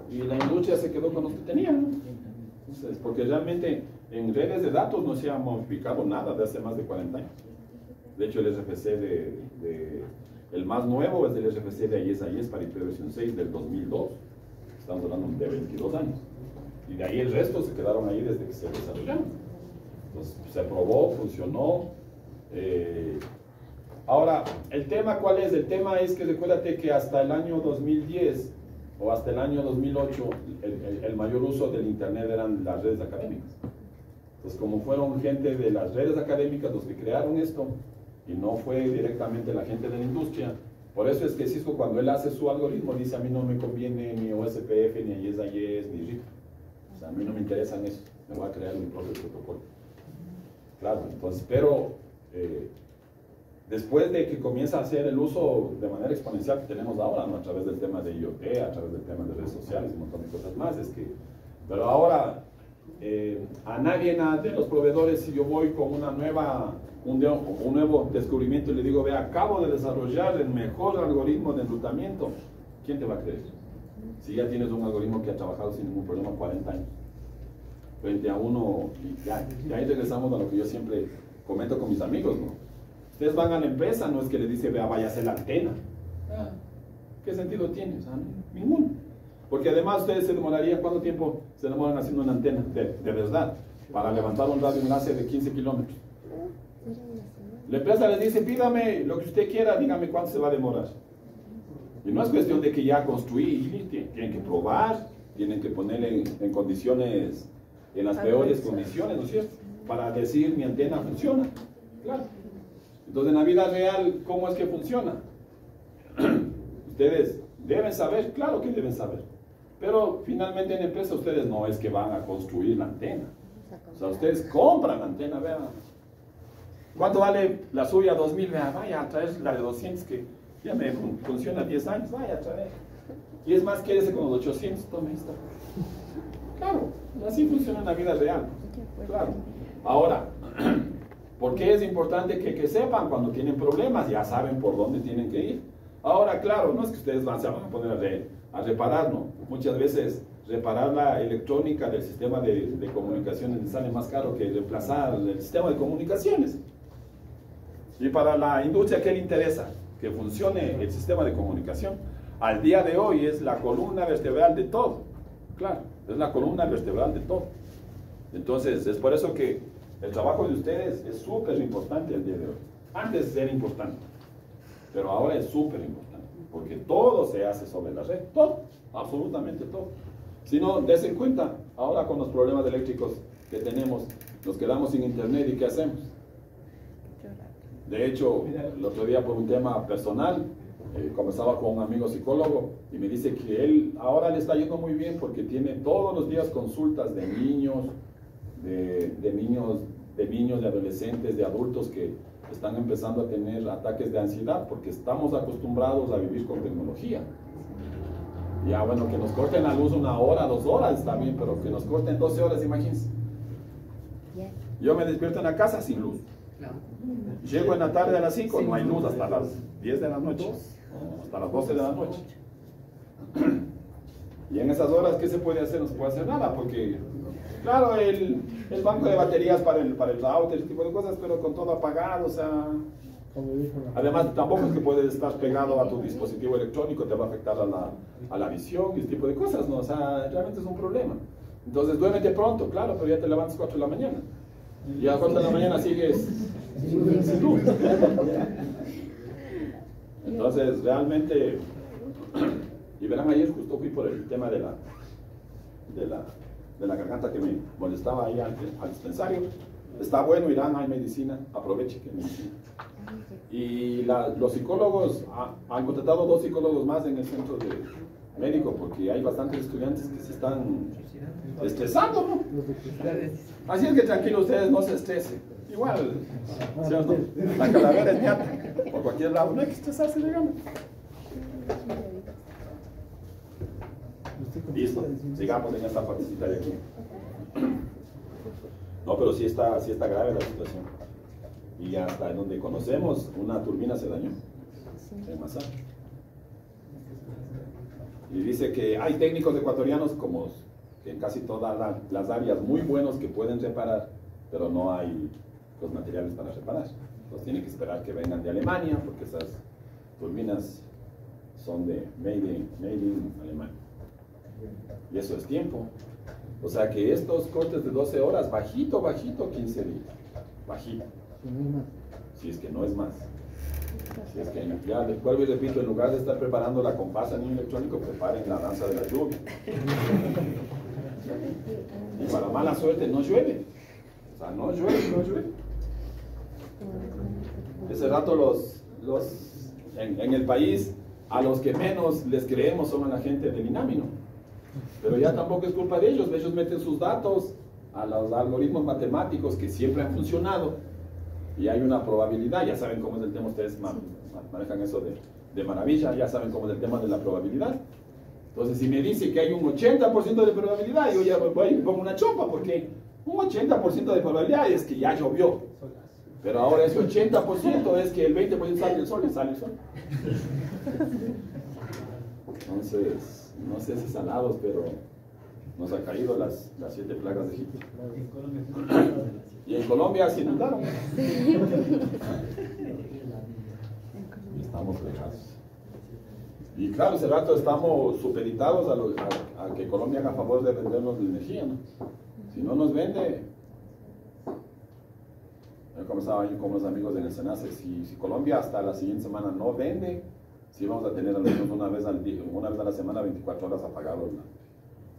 y la industria se quedó con los que tenían, ¿no? Entonces, porque realmente en redes de datos no se ha modificado nada de hace más de 40 años. De hecho, el RFC el más nuevo es el RFC de IES a IES para IP versión 6 del 2002. Estamos hablando de 22 años. Y de ahí el resto se quedaron ahí desde que se desarrollaron. Entonces, se probó, funcionó. Ahora, ¿el tema cuál es? El tema es que recuérdate que hasta el año 2010 o hasta el año 2008 el mayor uso del Internet eran las redes académicas. Entonces, como fueron gente de las redes académicas los que crearon esto, y no fue directamente la gente de la industria, por eso es que Cisco, cuando él hace su algoritmo, dice: a mí no me conviene ni OSPF, ni IES a IES, ni RIP. O sea, a mí no me interesan eso, me voy a crear mi propio protocolo. Claro, entonces, pero después de que comienza a hacer el uso de manera exponencial que tenemos ahora, ¿no? A través del tema de IoT, a través del tema de redes sociales y un montón de cosas más, es que, pero ahora a nadie de los proveedores, si yo voy con un nuevo descubrimiento y le digo, ve, acabo de desarrollar el mejor algoritmo de enrutamiento, ¿quién te va a creer? Si ya tienes un algoritmo que ha trabajado sin ningún problema 40 años, frente a uno, y ahí regresamos a lo que yo siempre comento con mis amigos, ¿no? Ustedes van a la empresa, no es que le dice, vea, vaya a hacer la antena. ¿Qué sentido tiene? O sea, ninguno. Porque además ustedes se demorarían, ¿cuánto tiempo se demoran haciendo una antena? De verdad, para levantar un radioenlace de 15 kilómetros. La empresa les dice, pídame lo que usted quiera, dígame cuánto se va a demorar. Y no es cuestión de que ya construí, tienen que probar, tienen que ponerle en condiciones, en las peores condiciones, ¿no es cierto? Para decir, mi antena funciona. Claro. Entonces, en la vida real, ¿cómo es que funciona? Ustedes deben saber, claro que deben saber. Pero finalmente en la empresa ustedes no es que van a construir la antena. O sea, ustedes compran la antena, vean. ¿Cuánto vale la suya 2000? Vean, vaya a traer la de 200 que ya me funciona 10 años, vaya a traer. Y es más, quédese con los 800, tome esta. Claro, así funciona en la vida real. Claro. Ahora, ¿por qué es importante que sepan cuando tienen problemas? Ya saben por dónde tienen que ir. Ahora, claro, no es que ustedes se van a poner a reparar, ¿no? Muchas veces reparar la electrónica del sistema de comunicaciones les sale más caro que reemplazar el sistema de comunicaciones. Y para la industria, ¿qué le interesa? Que funcione el sistema de comunicación. Al día de hoy es la columna vertebral de todo. Claro, es la columna vertebral de todo. Entonces, es por eso que el trabajo de ustedes es súper importante el día de hoy. Antes era importante, pero ahora es súper importante, porque todo se hace sobre la red, todo, absolutamente todo. Si no, des en cuenta, ahora con los problemas eléctricos que tenemos, nos quedamos sin internet y ¿qué hacemos? De hecho, el otro día por un tema personal, conversaba con un amigo psicólogo y me dice que él ahora le está yendo muy bien porque tiene todos los días consultas de niños, de adolescentes, de adultos que están empezando a tener ataques de ansiedad porque estamos acostumbrados a vivir con tecnología. Ya bueno, que nos corten la luz 1 hora, 2 horas está bien, pero que nos corten 12 horas, imagínense. Yo me despierto en la casa sin luz. Llego en la tarde a las 5, no hay luz hasta las 10 de la noche, hasta las 12 de la noche. Y en esas horas, ¿qué se puede hacer? No se puede hacer nada porque, claro, el banco de baterías para el router, ese tipo de cosas, pero con todo apagado, o sea... Además, tampoco es que puedes estar pegado a tu dispositivo electrónico, te va a afectar a la visión y ese tipo de cosas, ¿no? O sea, realmente es un problema. Entonces, duérmete pronto, claro, pero ya te levantas 4 de la mañana. Y a las 4 de la mañana sigues sin luz. Entonces, realmente, y verán, ayer justo fui por el tema de la garganta que me molestaba ahí al dispensario. Está bueno, irán, hay medicina, aproveche que hay medicina. Y los psicólogos, han contratado 2 psicólogos más en el centro médico porque hay bastantes estudiantes que se están estresando, ¿no? Así es que tranquilo, ustedes no se estresen. Igual, ¿cierto? La calavera es ñata, por cualquier lado, no hay que estresarse, digamos. Listo, sigamos en esta partecita de aquí. No, pero sí está grave la situación. Y hasta en donde conocemos, una turbina se dañó en Masá. Y dice que hay técnicos ecuatorianos como que en casi todas las áreas muy buenos que pueden reparar, pero no hay los materiales para reparar. Entonces tienen que esperar que vengan de Alemania, porque esas turbinas son de made in Alemania. Y eso es tiempo. O sea que estos cortes de 12 horas, bajito, 15 días. Bajito. Si es que no es más. Si es que ya, vuelvo y repito, en lugar de estar preparando la comparsa en un electrónico, preparen la danza de la lluvia. Y para mala suerte no llueve. O sea, no llueve. Ese rato en el país, a los que menos les creemos son a la gente del INAMI, ¿no? Pero ya tampoco es culpa de ellos meten sus datos a los algoritmos matemáticos que siempre han funcionado y hay una probabilidad, ya saben cómo es el tema, ustedes manejan eso de maravilla, ya saben cómo es el tema de la probabilidad. Entonces, si me dice que hay un 80% de probabilidad, yo ya voy y pongo una chopa, porque un 80% de probabilidad es que ya llovió. Pero ahora ese 80% es que el 20% sale el sol y sale el sol. Entonces, no sé si salados, pero nos han caído las 7 plagas de Egipto. Y en Colombia se inundaron. Y estamos fregados. Y claro, ese rato estamos supeditados a que Colombia haga favor de vendernos la energía, ¿no? Si no nos vende, yo conversaba ahí con los amigos en el SENACE, si Colombia hasta la siguiente semana no vende, sí vamos a tener al menos una vez a la semana 24 horas apagado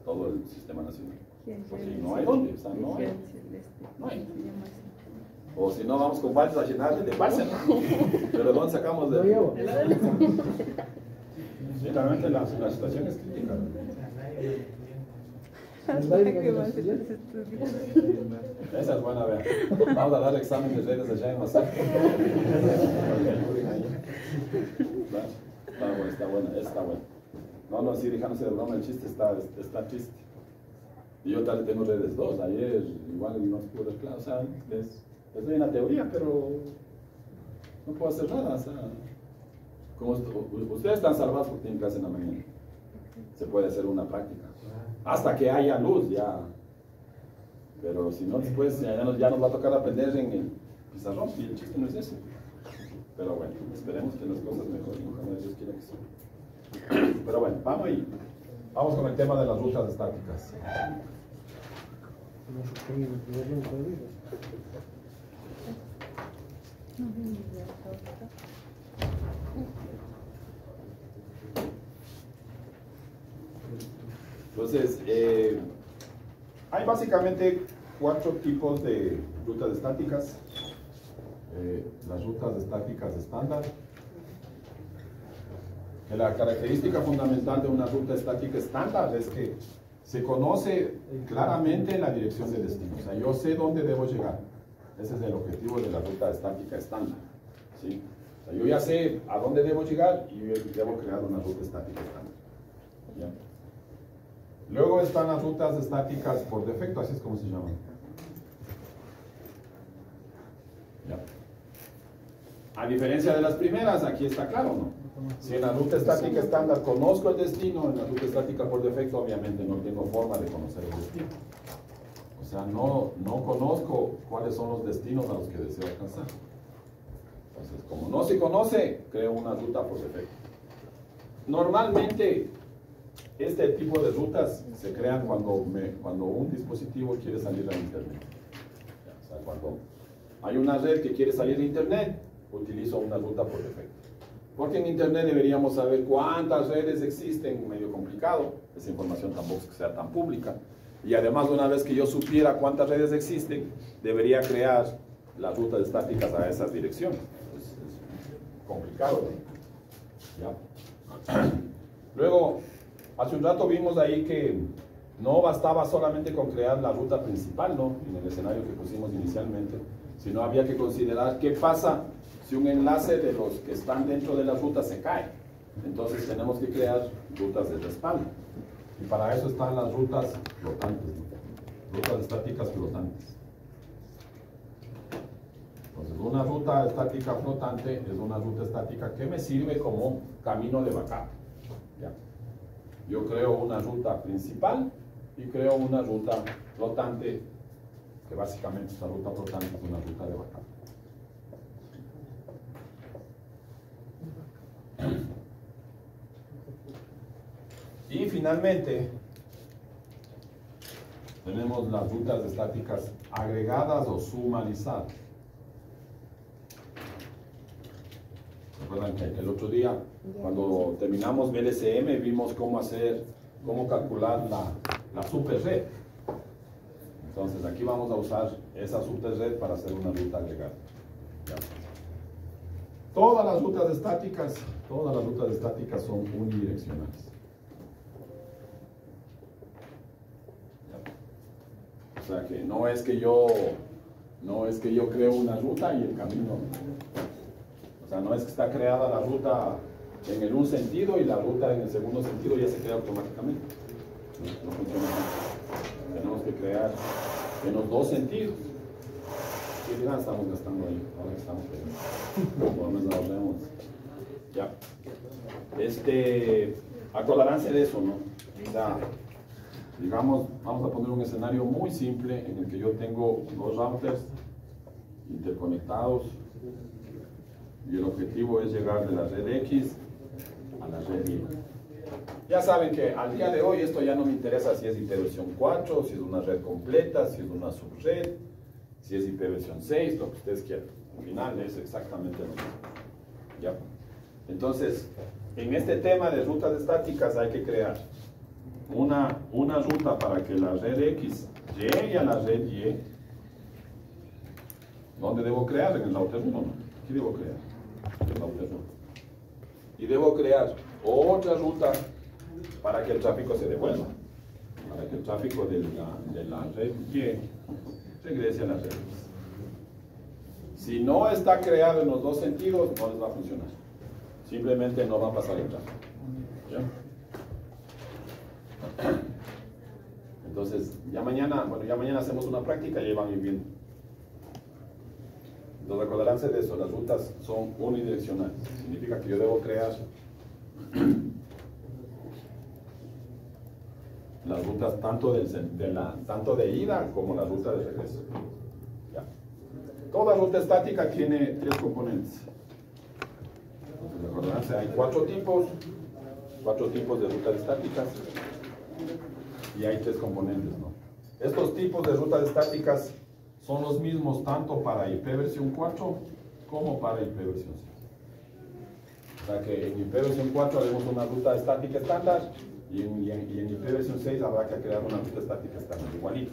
todo el sistema nacional. Porque no hay dónde, o sea, no hay. No hay. O si no, vamos con baldes a llenar de balsa, ¿no? Pero ¿dónde sacamos de...? Sí, realmente la situación es crítica. Esa es buena, vea. Vamos a dar examen de redes allá en Massac. Está buena. No, sí, dejándose de broma, el chiste está triste. Y yo tal vez tengo redes 2, ayer igual no pude ver claro, o sea, les doy una teoría, pero no puedo hacer nada, o sea, como ustedes están salvados porque tienen clase en la mañana, se puede hacer una práctica, hasta que haya luz ya, pero si no después ya nos va a tocar aprender en el pizarrón, y el chiste no es ese. Pero bueno, esperemos que las cosas mejoren, ojalá Dios quiera que sí. Pero bueno, vamos con el tema de las rutas estáticas. Entonces, hay básicamente 4 tipos de rutas estáticas. Las rutas estáticas estándar. Que la característica fundamental de una ruta estática estándar es que se conoce claramente la dirección de destino. O sea, yo sé dónde debo llegar. Ese es el objetivo de la ruta estática estándar, ¿sí? O sea, yo ya sé a dónde debo llegar y yo debo crear una ruta estática estándar. ¿Ya? Luego están las rutas estáticas por defecto, así es como se llaman. ¿Ya? A diferencia de las primeras, aquí está claro, ¿no? Si en la ruta estática estándar conozco el destino, en la ruta estática por defecto obviamente no tengo forma de conocer el destino. O sea, no conozco cuáles son los destinos a los que deseo alcanzar. Entonces, como no se conoce, creo una ruta por defecto. Normalmente, este tipo de rutas se crean cuando un dispositivo quiere salir a Internet. O sea, cuando hay una red que quiere salir de Internet, utilizo una ruta por defecto. Porque en Internet deberíamos saber cuántas redes existen, medio complicado, esa información tampoco es que sea tan pública. Y además, una vez que yo supiera cuántas redes existen, debería crear las rutas estáticas a esas direcciones. Es complicado, ¿no? ¿Ya? Luego, hace un rato vimos ahí que no bastaba solamente con crear la ruta principal, ¿no? En el escenario que pusimos inicialmente, sino había que considerar qué pasa si un enlace de los que están dentro de la ruta se cae. Entonces tenemos que crear rutas de respaldo. Y para eso están las rutas flotantes, ¿no? Rutas estáticas flotantes. Entonces una ruta estática flotante es una ruta estática que me sirve como camino de backup. ¿Ya? Yo creo una ruta principal y creo una ruta flotante, que básicamente esta ruta flotante es una ruta de backup. Y finalmente tenemos las rutas estáticas agregadas o sumarizadas. Recuerdan que el otro día, cuando terminamos VLCM, vimos cómo calcular la superred. Entonces aquí vamos a usar esa superred para hacer una ruta agregada. ¿Ya? Todas las rutas estáticas son unidireccionales. ¿Ya? O sea que no es que yo creo una ruta y el camino. O sea, no es que está creada la ruta en el un sentido y la ruta en el segundo sentido ya se crea automáticamente. No funciona así. Tenemos que crear en los dos sentidos. Y ya estamos gastando ahí, ahora estamos pegando. Nos ahorremos. Ya. Acordaránse de eso, ¿no? O sea, digamos, vamos a poner un escenario muy simple en el que yo tengo dos routers interconectados y el objetivo es llegar de la red X a la red Y. Ya saben que al día de hoy esto ya no me interesa si es IP versión 4, si es una red completa, si es una subred, si es IP versión 6, lo que ustedes quieran. Al final es exactamente lo mismo. ¿Ya? Entonces, en este tema de rutas estáticas hay que crear una ruta para que la red X llegue a la red Y. ¿Dónde debo crear? En el router 1, ¿no? Aquí debo crear. En el router 1. Y debo crear otra ruta para que el tráfico se devuelva. Para que el tráfico de la red Y regrese a la red X. Si no está creado en los dos sentidos, no les va a funcionar. Simplemente no va a pasar el tráfico. ¿Ya? Entonces, ya mañana hacemos una práctica y ahí van a ir viendo. Entonces, acordaránse de eso, las rutas son unidireccionales. Significa que yo debo crear las rutas tanto de ida como la ruta de regreso. ¿Ya? Toda ruta estática tiene tres componentes. Entonces, acordaránse, hay cuatro tipos de rutas estáticas y hay tres componentes, ¿no? Estos tipos de rutas estáticas son los mismos tanto para IP versión 4 como para IP versión 6. O sea que en IP versión 4 haremos una ruta estática estándar y en IP versión 6 habrá que crear una ruta estática estándar igualito.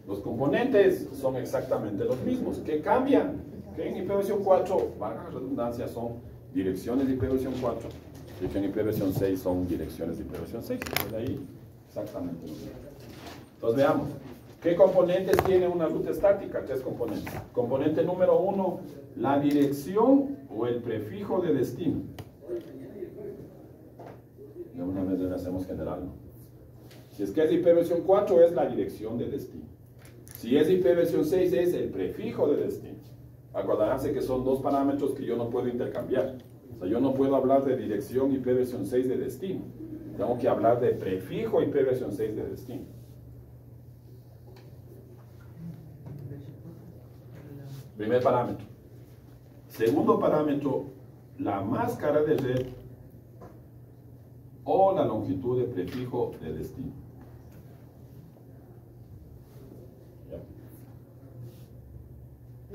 Los componentes son exactamente los mismos. ¿Qué cambian? Que en IP versión 4, valga la redundancia, son direcciones de IP versión 4 y que en IP versión 6 son direcciones de IP versión 6. De ahí exactamente lo mismo. Entonces veamos. ¿Qué componentes tiene una ruta estática? Tres componentes. Componente número 1, la dirección o el prefijo de destino. De una vez le hacemos general, ¿no? Si es que es IP versión 4 es la dirección de destino. Si es IP versión 6 es el prefijo de destino. Acordaránse que son dos parámetros que yo no puedo intercambiar. O sea, yo no puedo hablar de dirección IP versión 6 de destino. Tengo que hablar de prefijo IP versión 6 de destino. Primer parámetro. Segundo parámetro, la máscara de red o la longitud de prefijo de destino. ¿Ya?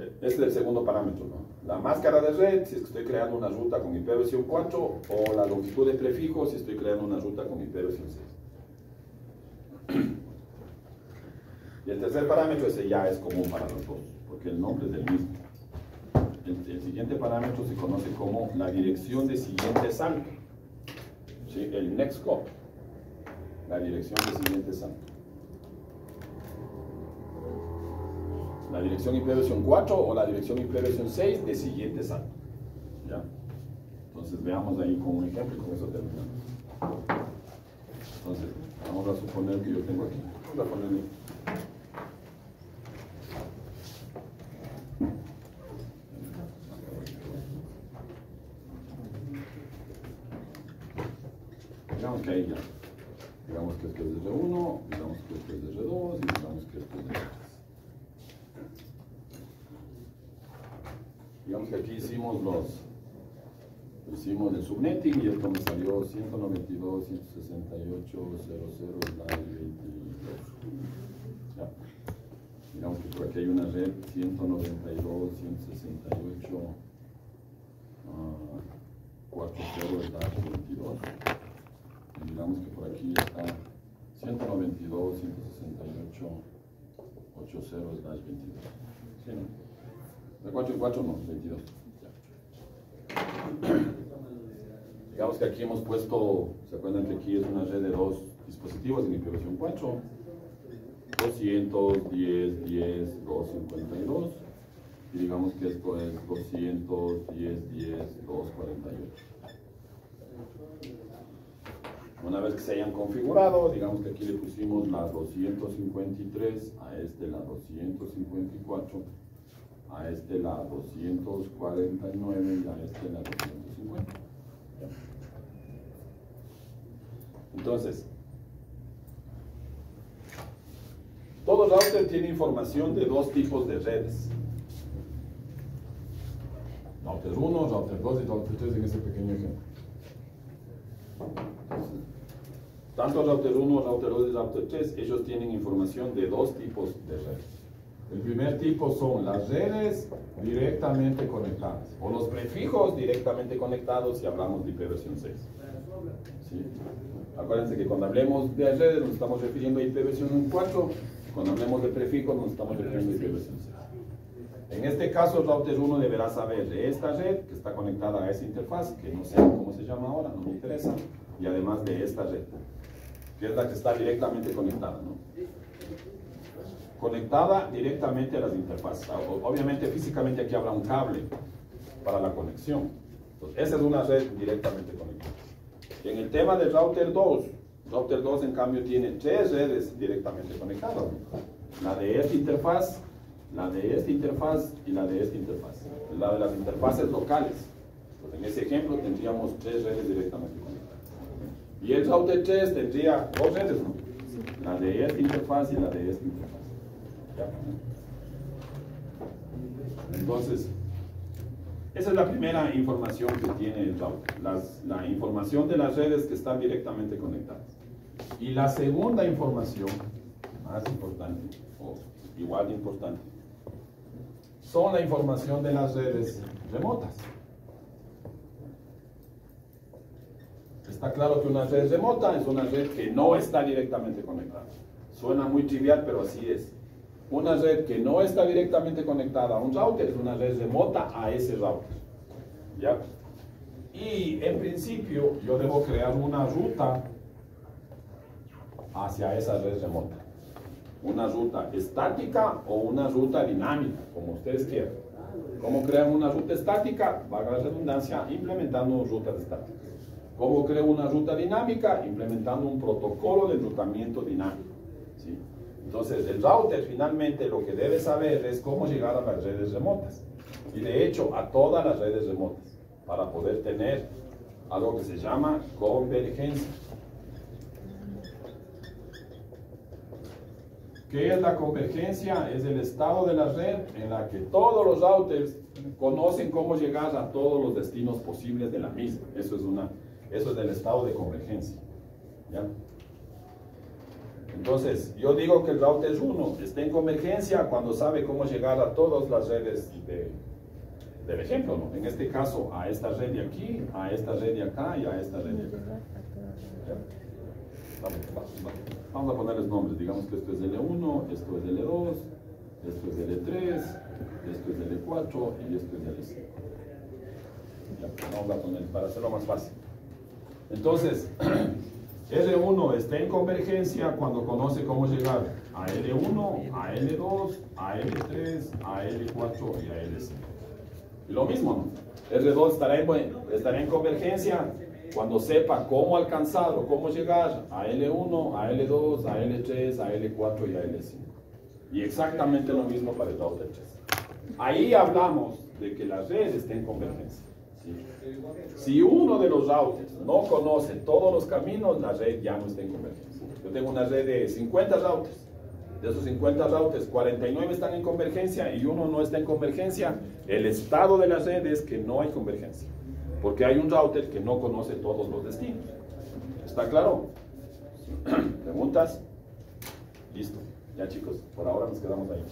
Este es el segundo parámetro, ¿no? La máscara de red, si es que estoy creando una ruta con IP versión 4, o la longitud de prefijo, si estoy creando una ruta con IP versión 6. Y el tercer parámetro, ese ya es común para los dos, porque el nombre es el mismo. El siguiente parámetro se conoce como la dirección de siguiente salto. ¿Sí? El next hop. La dirección de siguiente salto. La dirección IP versión 4 o la dirección IP versión 6 de siguiente salto. ¿Ya? Entonces veamos ahí con un ejemplo y con eso terminamos. Entonces, vamos a suponer que yo tengo aquí. Vamos a ponerle. Digamos que ahí ya. Digamos que esto es de R1, digamos que esto es de R2 y digamos que esto es de R3. Digamos que aquí hicimos el subnetting y esto me salió 192.168.00/22. ¿Ya? Digamos que por aquí hay una red 192.168.40/22. Y digamos que por aquí está 192.168.80/22. ¿Sí, no? De 4 y 4 no, 22. Ya. Digamos que aquí hemos puesto, ¿se acuerdan que aquí es una red de dos dispositivos en IP versión 4? 210, 10, 252. Y digamos que esto es 210, 10, 248. Una vez que se hayan configurado, digamos que aquí le pusimos la 253, a este la 254, a este la 249 y a este la 250. ¿Ya? Entonces, todo router tiene información de dos tipos de redes. Router 1, router 2 y router 3 en ese pequeño ejemplo. Tanto router 1, router 2 y router 3, ellos tienen información de dos tipos de redes. El primer tipo son las redes directamente conectadas, o los prefijos directamente conectados si hablamos de IPv6. ¿Sí? Acuérdense que cuando hablemos de redes nos estamos refiriendo a IPv4, cuando hablemos de prefijos nos estamos refiriendo a IPv6. En este caso, el router 1 deberá saber de esta red que está conectada a esa interfaz, que no sé cómo se llama ahora, no me interesa, y además de esta red, que es la que está directamente conectada, ¿no? Conectada directamente a las interfaces. Obviamente, físicamente aquí habrá un cable para la conexión. Entonces, esa es una red directamente conectada. En el tema del router 2 en cambio tiene tres redes directamente conectadas. La de esta interfaz, la de esta interfaz y la de esta interfaz. La de las interfaces locales. Pues en ese ejemplo tendríamos tres redes directamente conectadas. Y el router 3 tendría dos redes, ¿no? La de esta interfaz y la de esta interfaz. ¿Ya? Entonces, esa es la primera información que tiene el router. La información de las redes que están directamente conectadas. Y la segunda información, más importante, o igual de importante, son la información de las redes remotas. Está claro que una red remota es una red que no está directamente conectada. Suena muy trivial, pero así es. Una red que no está directamente conectada a un router es una red remota a ese router. ¿Ya? Y en principio yo debo crear una ruta hacia esa red remota. Una ruta estática o una ruta dinámica, como ustedes quieran. ¿Cómo crean una ruta estática? Valga la redundancia, implementando rutas estáticas. ¿Cómo creo una ruta dinámica? Implementando un protocolo de enrutamiento dinámico. ¿Sí? Entonces, el router finalmente lo que debe saber es cómo llegar a las redes remotas. Y de hecho, a todas las redes remotas, para poder tener algo que se llama convergencia. ¿Qué es la convergencia? Es el estado de la red en la que todos los routers conocen cómo llegar a todos los destinos posibles de la misma. Eso es el estado de convergencia. ¿Ya? Entonces, yo digo que el router 1 está en convergencia cuando sabe cómo llegar a todas las redes del ejemplo, ¿no? En este caso, a esta red de aquí, a esta red de acá y a esta red de acá. Vamos a ponerles nombres. Digamos que esto es L1, esto es L2, esto es L3, esto es L4 y esto es L5. Ya, vamos a poner para hacerlo más fácil. Entonces, L1 está en convergencia cuando conoce cómo llegar a L1, a L2, a L3, a L4 y a L5. Y lo mismo, ¿no? R2 estará en convergencia cuando sepa cómo alcanzar o cómo llegar a L1, a L2, a L3, a L4 y a L5. Y exactamente lo mismo para el router 3. Ahí hablamos de que la red está en convergencia. ¿Sí? Si uno de los routers no conoce todos los caminos, la red ya no está en convergencia. Yo tengo una red de 50 routers. De esos 50 routers, 49 están en convergencia y uno no está en convergencia. El estado de la red es que no hay convergencia, porque hay un router que no conoce todos los destinos. ¿Está claro? ¿Preguntas? Listo. Ya chicos, por ahora nos quedamos ahí.